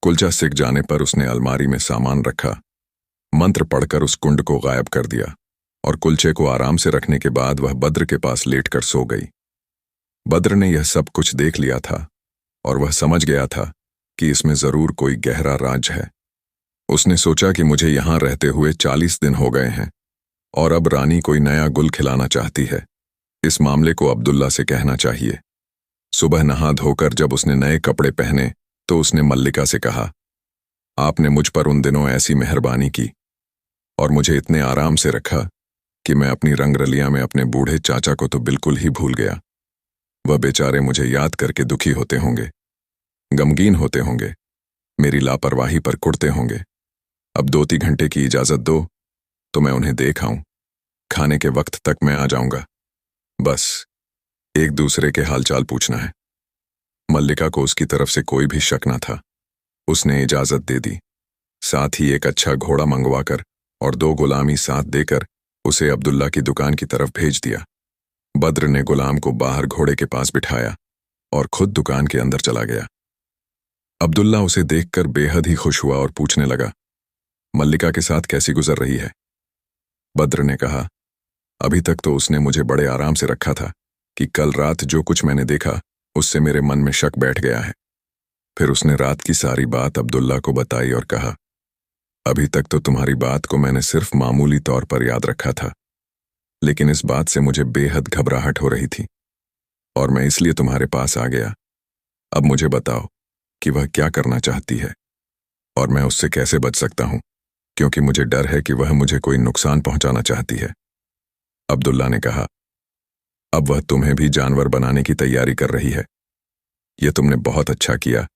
कुलचा सिक जाने पर उसने अलमारी में सामान रखा, मंत्र पढ़कर उस कुंड को गायब कर दिया और कुलचे को आराम से रखने के बाद वह बद्र के पास लेटकर सो गई। बद्र ने यह सब कुछ देख लिया था और वह समझ गया था कि इसमें जरूर कोई गहरा राज है। उसने सोचा कि मुझे यहां रहते हुए 40 दिन हो गए हैं और अब रानी कोई नया गुल खिलाना चाहती है। इस मामले को अब्दुल्ला से कहना चाहिए। सुबह नहा धोकर जब उसने नए कपड़े पहने तो उसने मल्लिका से कहा, आपने मुझ पर उन दिनों ऐसी मेहरबानी की और मुझे इतने आराम से रखा कि मैं अपनी रंगरलियां में अपने बूढ़े चाचा को तो बिल्कुल ही भूल गया। वह बेचारे मुझे याद करके दुखी होते होंगे, गमगीन होते होंगे, मेरी लापरवाही पर कुढ़ते होंगे। अब 2-3 घंटे की इजाजत दो तो मैं उन्हें देख आऊं। खाने के वक्त तक मैं आ जाऊंगा। बस एक दूसरे के हालचाल पूछना है। मल्लिका को उसकी तरफ से कोई भी शक न था। उसने इजाजत दे दी। साथ ही एक अच्छा घोड़ा मंगवाकर और 2 गुलामी साथ देकर उसे अब्दुल्ला की दुकान की तरफ भेज दिया। बद्र ने गुलाम को बाहर घोड़े के पास बिठाया और खुद दुकान के अंदर चला गया। अब्दुल्ला उसे देखकर बेहद ही खुश हुआ और पूछने लगा, मल्लिका के साथ कैसी गुजर रही है? बद्र ने कहा, अभी तक तो उसने मुझे बड़े आराम से रखा था कि कल रात जो कुछ मैंने देखा उससे मेरे मन में शक बैठ गया है। फिर उसने रात की सारी बात अब्दुल्ला को बताई और कहा, अभी तक तो तुम्हारी बात को मैंने सिर्फ मामूली तौर पर याद रखा था, लेकिन इस बात से मुझे बेहद घबराहट हो रही थी और मैं इसलिए तुम्हारे पास आ गया। अब मुझे बताओ कि वह क्या करना चाहती है और मैं उससे कैसे बच सकता हूं, क्योंकि मुझे डर है कि वह मुझे कोई नुकसान पहुंचाना चाहती है। अब्दुल्ला ने कहा, अब वह तुम्हें भी जानवर बनाने की तैयारी कर रही है। यह तुमने बहुत अच्छा किया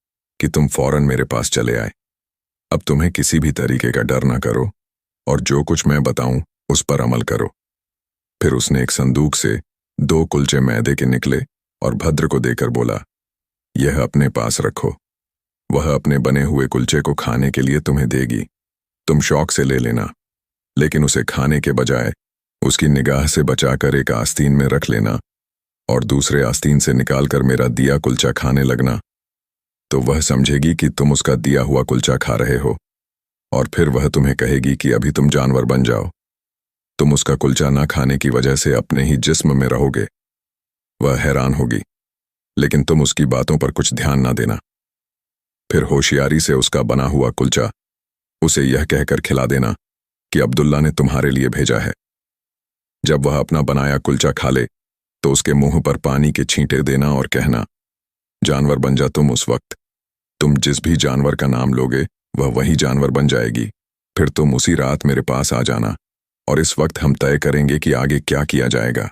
कि तुम फौरन मेरे पास चले आए। अब तुम्हें किसी भी तरीके का डर ना करो और जो कुछ मैं बताऊं उस पर अमल करो। फिर उसने एक संदूक से 2 कुलचे मैदे के निकले और भद्र को देकर बोला, यह अपने पास रखो। वह अपने बने हुए कुलचे को खाने के लिए तुम्हें देगी। तुम शौक से ले लेना, लेकिन उसे खाने के बजाय उसकी निगाह से बचाकर एक आस्तीन में रख लेना और दूसरे आस्तीन से निकालकर मेरा दिया कुलचा खाने लगना। तो वह समझेगी कि तुम उसका दिया हुआ कुलचा खा रहे हो और फिर वह तुम्हें कहेगी कि अभी तुम जानवर बन जाओ। तुम उसका कुलचा ना खाने की वजह से अपने ही जिस्म में रहोगे। वह हैरान होगी, लेकिन तुम उसकी बातों पर कुछ ध्यान ना देना। फिर होशियारी से उसका बना हुआ कुलचा उसे यह कहकर खिला देना कि अब्दुल्ला ने तुम्हारे लिए भेजा है। जब वह अपना बनाया कुलचा खा ले तो उसके मुंह पर पानी के छींटे देना और कहना, जानवर बन जा तुम। उस वक्त तुम जिस भी जानवर का नाम लोगे वह वही जानवर बन जाएगी। फिर तुम उसी रात मेरे पास आ जाना और इस वक्त हम तय करेंगे कि आगे क्या किया जाएगा।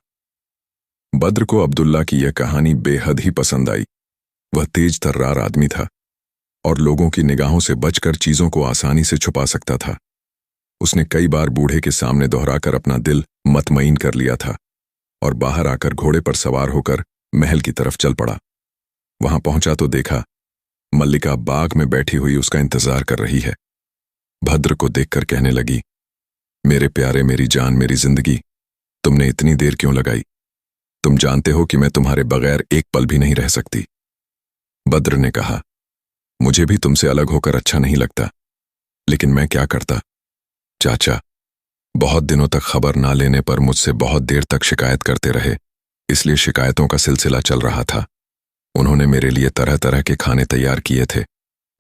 बद्र को अब्दुल्ला की यह कहानी बेहद ही पसंद आई। वह तेज तर्रार आदमी था और लोगों की निगाहों से बचकर चीजों को आसानी से छुपा सकता था। उसने कई बार बूढ़े के सामने दोहराकर अपना दिल मतमईन कर लिया था और बाहर आकर घोड़े पर सवार होकर महल की तरफ चल पड़ा। वहां पहुंचा तो देखा मल्लिका बाग में बैठी हुई उसका इंतजार कर रही है। भद्र को देखकर कहने लगी, मेरे प्यारे, मेरी जान, मेरी जिंदगी, तुमने इतनी देर क्यों लगाई? तुम जानते हो कि मैं तुम्हारे बगैर एक पल भी नहीं रह सकती। बद्र ने कहा, मुझे भी तुमसे अलग होकर अच्छा नहीं लगता, लेकिन मैं क्या करता। चाचा बहुत दिनों तक खबर ना लेने पर मुझसे बहुत देर तक शिकायत करते रहे इसलिए शिकायतों का सिलसिला चल रहा था। उन्होंने मेरे लिए तरह तरह के खाने तैयार किए थे,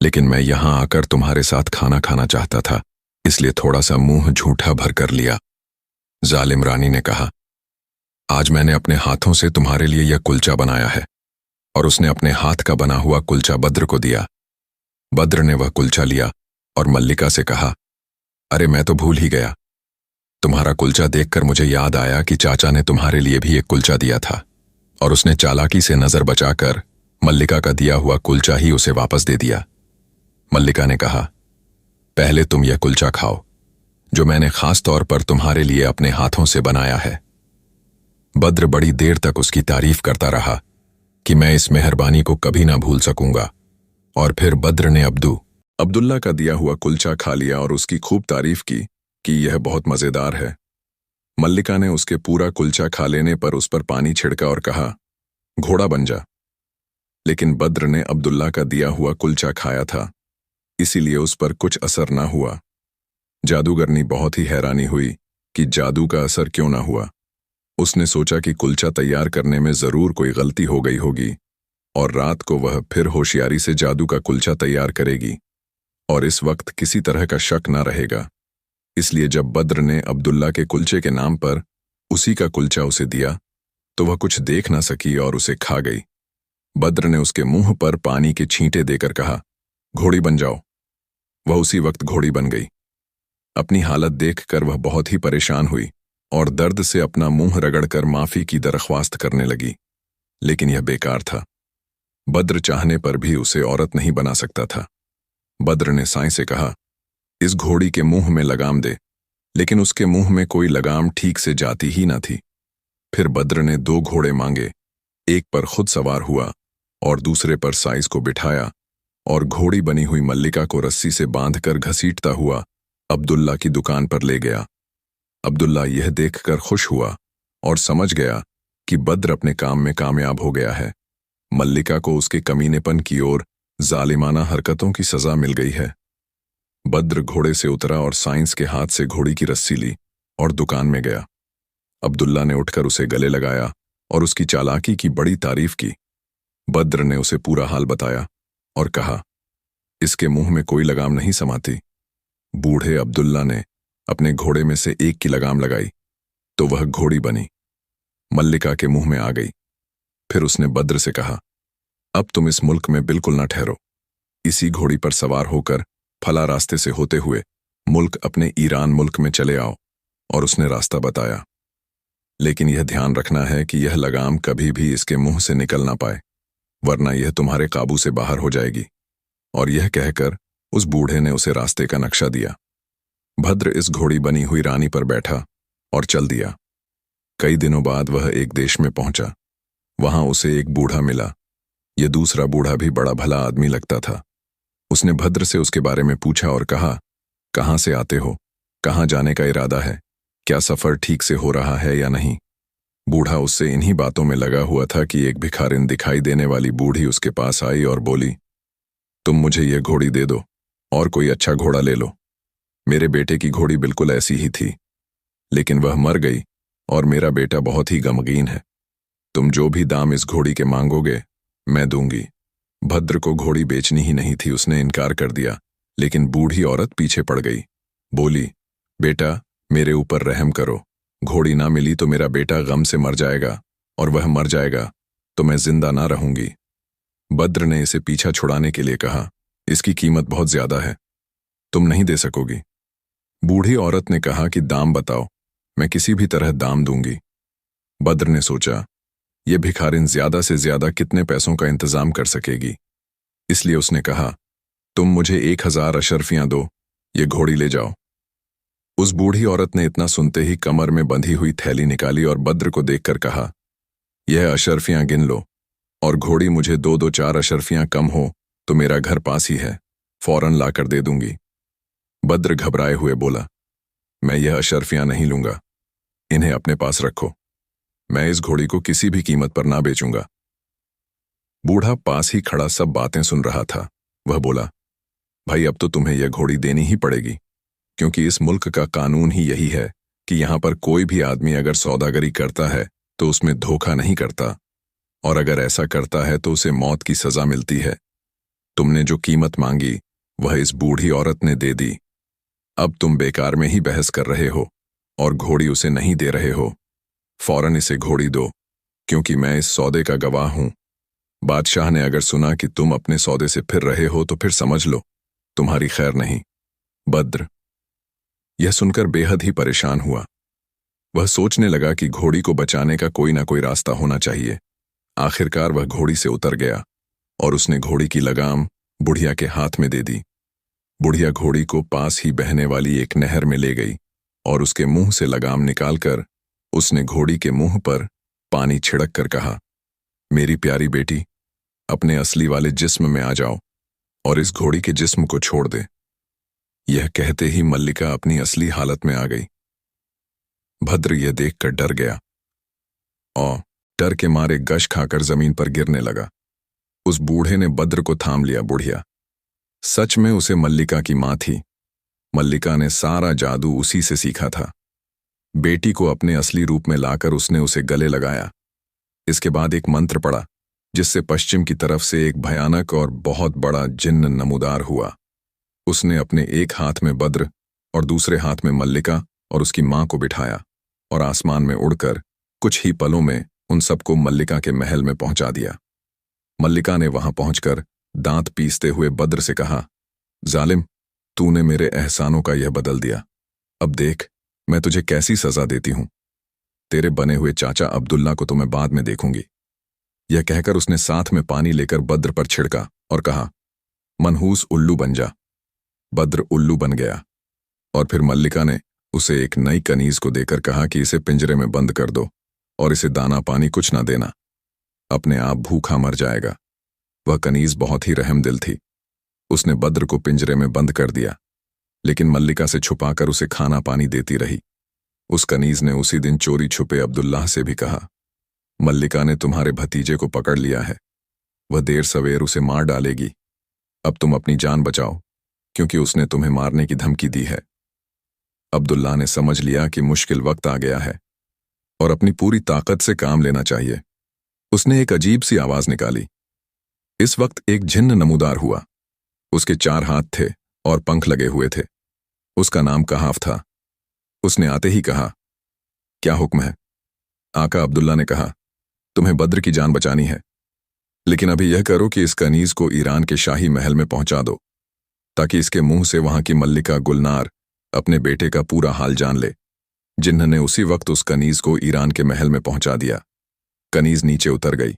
लेकिन मैं यहां आकर तुम्हारे साथ खाना खाना चाहता था, इसलिए थोड़ा सा मुंह झूठा भर कर लिया। जालिम रानी ने कहा, आज मैंने अपने हाथों से तुम्हारे लिए यह कुलचा बनाया है। और उसने अपने हाथ का बना हुआ कुलचा बद्र को दिया। बद्र ने वह कुलचा लिया और मल्लिका से कहा, अरे मैं तो भूल ही गया। तुम्हारा कुलचा देखकर मुझे याद आया कि चाचा ने तुम्हारे लिए भी एक कुलचा दिया था। और उसने चालाकी से नजर बचाकर मल्लिका का दिया हुआ कुलचा ही उसे वापस दे दिया। मल्लिका ने कहा, पहले तुम यह कुलचा खाओ, जो मैंने खास तौर पर तुम्हारे लिए अपने हाथों से बनाया है। बद्र बड़ी देर तक उसकी तारीफ करता रहा कि मैं इस मेहरबानी को कभी ना भूल सकूंगा। और फिर बद्र ने अब्दुल्ला का दिया हुआ कुलचा खा लिया और उसकी खूब तारीफ की कि यह बहुत मजेदार है। मल्लिका ने उसके पूरा कुलचा खा लेने पर उस पर पानी छिड़का और कहा, घोड़ा बन जा। लेकिन बद्र ने अब्दुल्ला का दिया हुआ कुलचा खाया था, इसीलिए उस पर कुछ असर ना हुआ। जादूगरनी बहुत ही हैरानी हुई कि जादू का असर क्यों ना हुआ। उसने सोचा कि कुलचा तैयार करने में जरूर कोई गलती हो गई होगी और रात को वह फिर होशियारी से जादू का कुलचा तैयार करेगी और इस वक्त किसी तरह का शक ना रहेगा। इसलिए जब बद्र ने अब्दुल्ला के कुलचे के नाम पर उसी का कुलचा उसे दिया तो वह कुछ देख ना सकी और उसे खा गई। बद्र ने उसके मुंह पर पानी के छींटे देकर कहा, घोड़ी बन जाओ। वह उसी वक्त घोड़ी बन गई। अपनी हालत देखकर वह बहुत ही परेशान हुई और दर्द से अपना मुंह रगड़कर माफी की दरख्वास्त करने लगी, लेकिन यह बेकार था। बद्र चाहने पर भी उसे औरत नहीं बना सकता था। बद्र ने साईं से कहा, इस घोड़ी के मुंह में लगाम दे, लेकिन उसके मुंह में कोई लगाम ठीक से जाती ही ना थी। फिर बद्र ने 2 घोड़े मांगे, एक पर खुद सवार हुआ और दूसरे पर साइस को बिठाया और घोड़ी बनी हुई मल्लिका को रस्सी से बांधकर घसीटता हुआ अब्दुल्ला की दुकान पर ले गया। अब्दुल्ला यह देखकर खुश हुआ और समझ गया कि बद्र अपने काम में कामयाब हो गया है। मल्लिका को उसके कमीनेपन की ओर जालिमाना हरकतों की सजा मिल गई है। बद्र घोड़े से उतरा और साइंस के हाथ से घोड़ी की रस्सी ली और दुकान में गया। अब्दुल्ला ने उठकर उसे गले लगाया और उसकी चालाकी की बड़ी तारीफ की। बद्र ने उसे पूरा हाल बताया और कहा, इसके मुंह में कोई लगाम नहीं समाती। बूढ़े अब्दुल्ला ने अपने घोड़े में से एक की लगाम लगाई तो वह घोड़ी बनी, मल्लिका के मुंह में आ गई। फिर उसने बद्र से कहा, अब तुम इस मुल्क में बिल्कुल ना ठहरो, इसी घोड़ी पर सवार होकर फला रास्ते से होते हुए मुल्क अपने ईरान मुल्क में चले आओ। और उसने रास्ता बताया, लेकिन यह ध्यान रखना है कि यह लगाम कभी भी इसके मुंह से निकल ना पाए, वरना यह तुम्हारे काबू से बाहर हो जाएगी। और यह कहकर उस बूढ़े ने उसे रास्ते का नक्शा दिया। भद्र इस घोड़ी बनी हुई रानी पर बैठा और चल दिया। कई दिनों बाद वह एक देश में पहुंचा। वहां उसे एक बूढ़ा मिला। यह दूसरा बूढ़ा भी बड़ा भला आदमी लगता था। उसने भद्र से उसके बारे में पूछा और कहा, कहां से आते हो, कहां जाने का इरादा है, क्या सफर ठीक से हो रहा है या नहीं। बूढ़ा उससे इन्हीं बातों में लगा हुआ था कि एक भिखारिन दिखाई देने वाली बूढ़ी उसके पास आई और बोली, तुम मुझे यह घोड़ी दे दो और कोई अच्छा घोड़ा ले लो। मेरे बेटे की घोड़ी बिल्कुल ऐसी ही थी, लेकिन वह मर गई और मेरा बेटा बहुत ही गमगीन है। तुम जो भी दाम इस घोड़ी के मांगोगे मैं दूंगी। भद्र को घोड़ी बेचनी ही नहीं थी, उसने इनकार कर दिया, लेकिन बूढ़ी औरत पीछे पड़ गई। बोली, बेटा मेरे ऊपर रहम करो, घोड़ी ना मिली तो मेरा बेटा गम से मर जाएगा और वह मर जाएगा तो मैं जिंदा ना रहूंगी। बद्र ने इसे पीछा छुड़ाने के लिए कहा, इसकी कीमत बहुत ज्यादा है, तुम नहीं दे सकोगी। बूढ़ी औरत ने कहा कि दाम बताओ, मैं किसी भी तरह दाम दूंगी। बद्र ने सोचा, यह भिखारिन ज्यादा से ज्यादा कितने पैसों का इंतजाम कर सकेगी, इसलिए उसने कहा, तुम मुझे 1000 अशर्फियां दो, ये घोड़ी ले जाओ। उस बूढ़ी औरत ने इतना सुनते ही कमर में बंधी हुई थैली निकाली और बद्र को देखकर कहा, यह अशर्फियां गिन लो और घोड़ी मुझे 2-2 4 अशर्फियां कम हो तो मेरा घर पास ही है, फौरन लाकर दे दूंगी। बद्र घबराए हुए बोला, मैं यह अशर्फियां नहीं लूंगा, इन्हें अपने पास रखो, मैं इस घोड़ी को किसी भी कीमत पर ना बेचूंगा। बूढ़ा पास ही खड़ा सब बातें सुन रहा था। वह बोला, भाई अब तो तुम्हें यह घोड़ी देनी ही पड़ेगी, क्योंकि इस मुल्क का कानून ही यही है कि यहां पर कोई भी आदमी अगर सौदागरी करता है तो उसमें धोखा नहीं करता, और अगर ऐसा करता है तो उसे मौत की सजा मिलती है। तुमने जो कीमत मांगी वह इस बूढ़ी औरत ने दे दी। अब तुम बेकार में ही बहस कर रहे हो और घोड़ी उसे नहीं दे रहे हो। फौरन इसे घोड़ी दो, क्योंकि मैं इस सौदे का गवाह हूं। बादशाह ने अगर सुना कि तुम अपने सौदे से फिर रहे हो तो फिर समझ लो तुम्हारी खैर नहीं। बद्र यह सुनकर बेहद ही परेशान हुआ। वह सोचने लगा कि घोड़ी को बचाने का कोई ना कोई रास्ता होना चाहिए। आखिरकार वह घोड़ी से उतर गया और उसने घोड़ी की लगाम बुढ़िया के हाथ में दे दी। बुढ़िया घोड़ी को पास ही बहने वाली एक नहर में ले गई और उसके मुंह से लगाम निकालकर उसने घोड़ी के मुंह पर पानी छिड़क कर कहा, मेरी प्यारी बेटी, अपने असली वाले जिस्म में आ जाओ और इस घोड़ी के जिस्म को छोड़ दे। यह कहते ही मल्लिका अपनी असली हालत में आ गई। भद्र यह देखकर डर गया और डर के मारे गश खाकर जमीन पर गिरने लगा। उस बूढ़े ने भद्र को थाम लिया। बुढ़िया सच में उसे मल्लिका की मां थी। मल्लिका ने सारा जादू उसी से सीखा था। बेटी को अपने असली रूप में लाकर उसने उसे गले लगाया। इसके बाद एक मंत्र पड़ा जिससे पश्चिम की तरफ से एक भयानक और बहुत बड़ा जिन्न नमूदार हुआ। उसने अपने एक हाथ में भद्र और दूसरे हाथ में मल्लिका और उसकी मां को बिठाया और आसमान में उड़कर कुछ ही पलों में उन सबको मल्लिका के महल में पहुंचा दिया। मल्लिका ने वहां पहुंचकर दांत पीसते हुए भद्र से कहा, जालिम, तूने मेरे एहसानों का यह बदल दिया। अब देख मैं तुझे कैसी सजा देती हूं। तेरे बने हुए चाचा अब्दुल्ला को तो मैं बाद में देखूंगी। यह कहकर उसने साथ में पानी लेकर भद्र पर छिड़का और कहा, मनहूस उल्लू बन जा। भद्र उल्लू बन गया और फिर मल्लिका ने उसे एक नई कनीज को देकर कहा कि इसे पिंजरे में बंद कर दो और इसे दाना पानी कुछ ना देना, अपने आप भूखा मर जाएगा। वह कनीज बहुत ही रहमदिल थी। उसने भद्र को पिंजरे में बंद कर दिया, लेकिन मल्लिका से छुपाकर उसे खाना पानी देती रही। उस कनीज ने उसी दिन चोरी छुपे अब्दुल्लाह से भी कहा, मल्लिका ने तुम्हारे भतीजे को पकड़ लिया है, वह देर सवेर उसे मार डालेगी। अब तुम अपनी जान बचाओ, क्योंकि उसने तुम्हें मारने की धमकी दी है। अब्दुल्ला ने समझ लिया कि मुश्किल वक्त आ गया है और अपनी पूरी ताकत से काम लेना चाहिए। उसने एक अजीब सी आवाज निकाली। इस वक्त एक जिन्न नमूदार हुआ। उसके 4 हाथ थे और पंख लगे हुए थे। उसका नाम कहाफ था। उसने आते ही कहा, क्या हुक्म है? आका अब्दुल्ला ने कहा, तुम्हें भद्र की जान बचानी है, लेकिन अभी यह करो कि इस कनीज को ईरान के शाही महल में पहुंचा दो, ताकि इसके मुंह से वहां की मल्लिका गुलनार अपने बेटे का पूरा हाल जान ले। जिन्न ने उसी वक्त उस कनीज को ईरान के महल में पहुंचा दिया। कनीज नीचे उतर गई।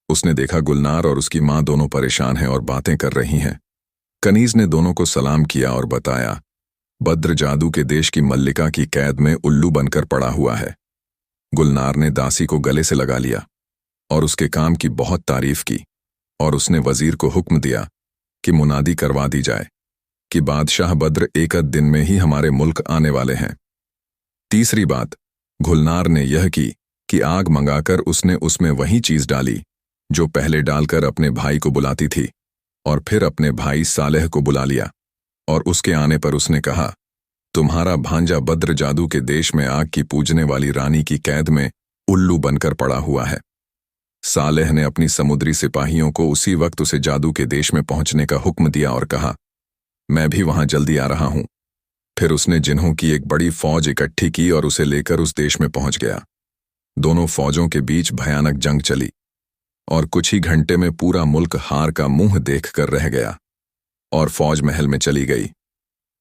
उसने देखा गुलनार और उसकी मां दोनों परेशान हैं और बातें कर रही हैं। कनीज ने दोनों को सलाम किया और बताया, भद्र जादू के देश की मल्लिका की कैद में उल्लू बनकर पड़ा हुआ है। गुलनार ने दासी को गले से लगा लिया और उसके काम की बहुत तारीफ की, और उसने वजीर को हुक्म दिया कि मुनादी करवा दी जाए कि बादशाह भद्र एक दिन में ही हमारे मुल्क आने वाले हैं। तीसरी बात गुलनार ने यह की कि आग मंगाकर उसने उसमें वही चीज डाली जो पहले डालकर अपने भाई को बुलाती थी, और फिर अपने भाई सालेह को बुला लिया, और उसके आने पर उसने कहा, तुम्हारा भांजा भद्र जादू के देश में आग की पूजने वाली रानी की कैद में उल्लू बनकर पड़ा हुआ है। सालेह ने अपनी समुद्री सिपाहियों को उसी वक्त उसे जादू के देश में पहुंचने का हुक्म दिया और कहा, मैं भी वहां जल्दी आ रहा हूं। फिर उसने जिन्हों की एक बड़ी फौज इकट्ठी की और उसे लेकर उस देश में पहुंच गया। दोनों फौजों के बीच भयानक जंग चली और कुछ ही घंटे में पूरा मुल्क हार का मुंह देखकर रह गया, और फौज महल में चली गई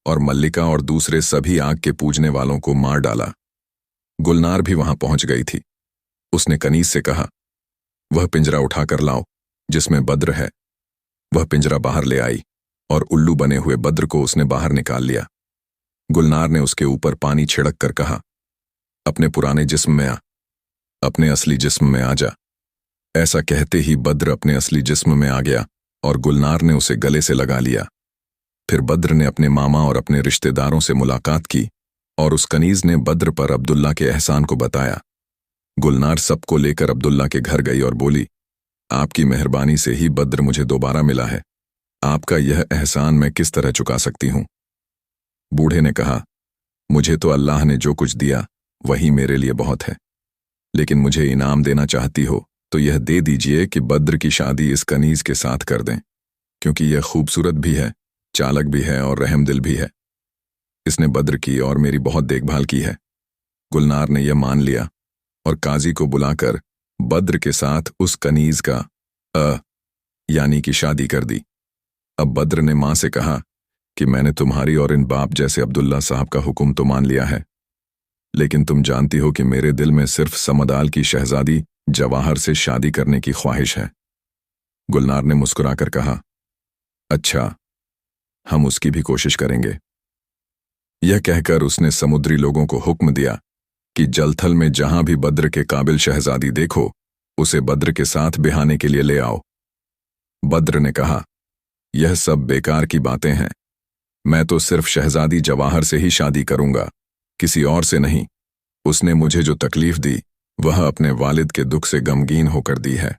और मल्लिका और दूसरे सभी आग के पूजने वालों को मार डाला। गुलनार भी वहां पहुंच गई थी। उसने कनीज से कहा, वह पिंजरा उठाकर लाओ जिसमें भद्र है। वह पिंजरा बाहर ले आई और उल्लू बने हुए भद्र को उसने बाहर निकाल लिया। गुलनार ने उसके ऊपर पानी छिड़क कर कहा, अपने पुराने जिस्म में आ, अपने असली जिस्म में आ जा। ऐसा कहते ही भद्र अपने असली जिस्म में आ गया और गुलनार ने उसे गले से लगा लिया। फिर भद्र ने अपने मामा और अपने रिश्तेदारों से मुलाकात की और उस कनीज ने भद्र पर अब्दुल्ला के एहसान को बताया। गुलनार सबको लेकर अब्दुल्ला के घर गई और बोली, आपकी मेहरबानी से ही भद्र मुझे दोबारा मिला है। आपका यह एहसान मैं किस तरह चुका सकती हूं? बूढ़े ने कहा, मुझे तो अल्लाह ने जो कुछ दिया वही मेरे लिए बहुत है। लेकिन मुझे इनाम देना चाहती हो तो यह दे दीजिए कि बद्र की शादी इस कनीज के साथ कर दें, क्योंकि यह खूबसूरत भी है, चालाक भी है और रहमदिल भी है। इसने बद्र की और मेरी बहुत देखभाल की है। गुलनार ने यह मान लिया और काजी को बुलाकर बद्र के साथ उस कनीज का यानी कि शादी कर दी। अब बद्र ने मां से कहा कि मैंने तुम्हारी और इन बाप जैसे अब्दुल्ला साहब का हुक्म तो मान लिया है, लेकिन तुम जानती हो कि मेरे दिल में सिर्फ समदाल की शहजादी जवाहर से शादी करने की ख्वाहिश है। गुलनार ने मुस्कुराकर कहा, अच्छा, हम उसकी भी कोशिश करेंगे। यह कहकर उसने समुद्री लोगों को हुक्म दिया कि जलथल में जहां भी बद्र के काबिल शहजादी देखो, उसे बद्र के साथ बिहाने के लिए ले आओ। बद्र ने कहा, यह सब बेकार की बातें हैं, मैं तो सिर्फ शहजादी जवाहर से ही शादी करूंगा, किसी और से नहीं। उसने मुझे जो तकलीफ दी वह अपने वालिद के दुख से गमगीन होकर दी है।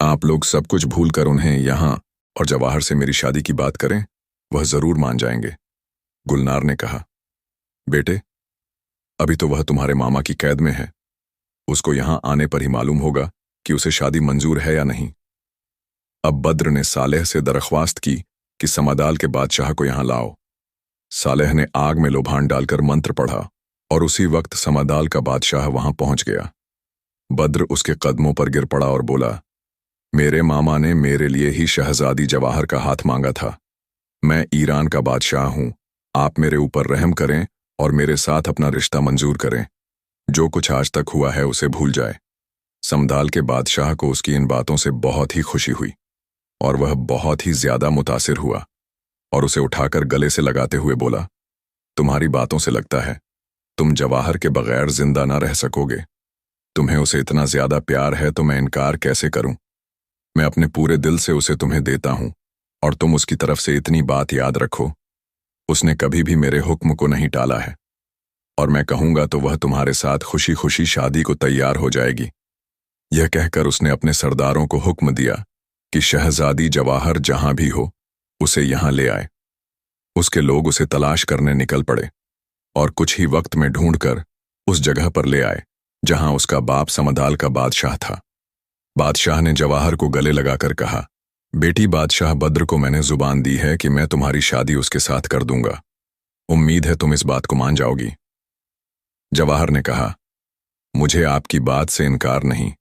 आप लोग सब कुछ भूलकर उन्हें यहां और जवाहर से मेरी शादी की बात करें, वह जरूर मान जाएंगे। गुलनार ने कहा, बेटे, अभी तो वह तुम्हारे मामा की कैद में है, उसको यहां आने पर ही मालूम होगा कि उसे शादी मंजूर है या नहीं। अब बद्र ने सालेह से दरख्वास्त की कि समदाल के बादशाह को यहां लाओ। सालेह ने आग में लोभान डालकर मंत्र पढ़ा और उसी वक्त समदाल का बादशाह वहां पहुंच गया। बद्र उसके कदमों पर गिर पड़ा और बोला, मेरे मामा ने मेरे लिए ही शहजादी जवाहर का हाथ मांगा था। मैं ईरान का बादशाह हूं, आप मेरे ऊपर रहम करें और मेरे साथ अपना रिश्ता मंजूर करें। जो कुछ आज तक हुआ है उसे भूल जाए। समदाल के बादशाह को उसकी इन बातों से बहुत ही खुशी हुई और वह बहुत ही ज्यादा मुतासिर हुआ और उसे उठाकर गले से लगाते हुए बोला, तुम्हारी बातों से लगता है तुम जवाहर के बगैर जिंदा ना रह सकोगे। तुम्हें उसे इतना ज्यादा प्यार है तो मैं इनकार कैसे करूं। मैं अपने पूरे दिल से उसे तुम्हें देता हूं और तुम उसकी तरफ से इतनी बात याद रखो, उसने कभी भी मेरे हुक्म को नहीं टाला है और मैं कहूंगा तो वह तुम्हारे साथ खुशी खुशी शादी को तैयार हो जाएगी। यह कहकर उसने अपने सरदारों को हुक्म दिया कि शहजादी जवाहर जहां भी हो उसे यहां ले आए। उसके लोग उसे तलाश करने निकल पड़े और कुछ ही वक्त में ढूंढकर उस जगह पर ले आए जहां उसका बाप समदाल का बादशाह था। बादशाह ने जवाहर को गले लगाकर कहा, बेटी, बादशाह बद्र को मैंने जुबान दी है कि मैं तुम्हारी शादी उसके साथ कर दूंगा। उम्मीद है तुम इस बात को मान जाओगी। जवाहर ने कहा, मुझे आपकी बात से इनकार नहीं,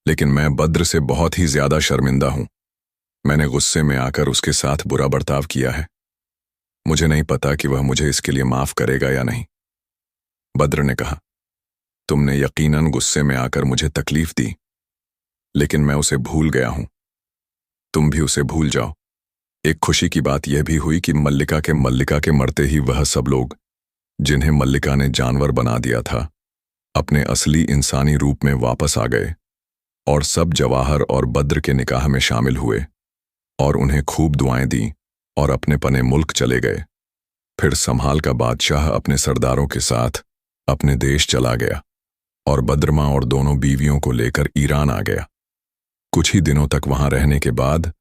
लेकिन मैं बद्र से बहुत ही ज्यादा शर्मिंदा हूं। मैंने गुस्से में आकर उसके साथ बुरा बर्ताव किया है। मुझे नहीं पता कि वह मुझे इसके लिए माफ करेगा या नहीं। बद्र ने कहा, तुमने यकीनन गुस्से में आकर मुझे तकलीफ दी, लेकिन मैं उसे भूल गया हूं। तुम भी उसे भूल जाओ। एक खुशी की बात यह भी हुई कि मल्लिका के मरते ही वह सब लोग जिन्हें मल्लिका ने जानवर बना दिया था अपने असली इंसानी रूप में वापस आ गए और सब जवाहर और बद्र के निकाह में शामिल हुए और उन्हें खूब दुआएं दी और अपने पने मुल्क चले गए। फिर संभाल का बादशाह अपने सरदारों के साथ अपने देश चला गया और बद्रमा और दोनों बीवियों को लेकर ईरान आ गया। कुछ ही दिनों तक वहां रहने के बाद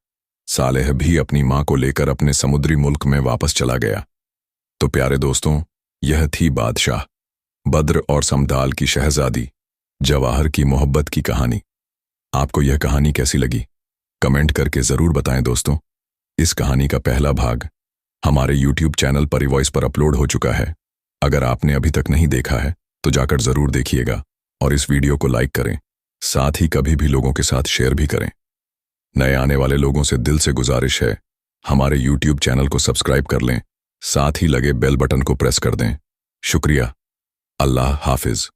सालेह भी अपनी मां को लेकर अपने समुद्री मुल्क में वापस चला गया। तो प्यारे दोस्तों, यह थी बादशाह बद्र और समदाल की शहजादी जवाहर की मोहब्बत की कहानी। आपको यह कहानी कैसी लगी कमेंट करके जरूर बताएं दोस्तों। इस कहानी का पहला भाग हमारे YouTube चैनल परिवॉइस पर अपलोड हो चुका है। अगर आपने अभी तक नहीं देखा है तो जाकर जरूर देखिएगा और इस वीडियो को लाइक करें, साथ ही कभी भी लोगों के साथ शेयर भी करें। नए आने वाले लोगों से दिल से गुजारिश है, हमारे YouTube चैनल को सब्सक्राइब कर लें, साथ ही लगे बेल बटन को प्रेस कर दें। शुक्रिया। अल्लाह हाफिज।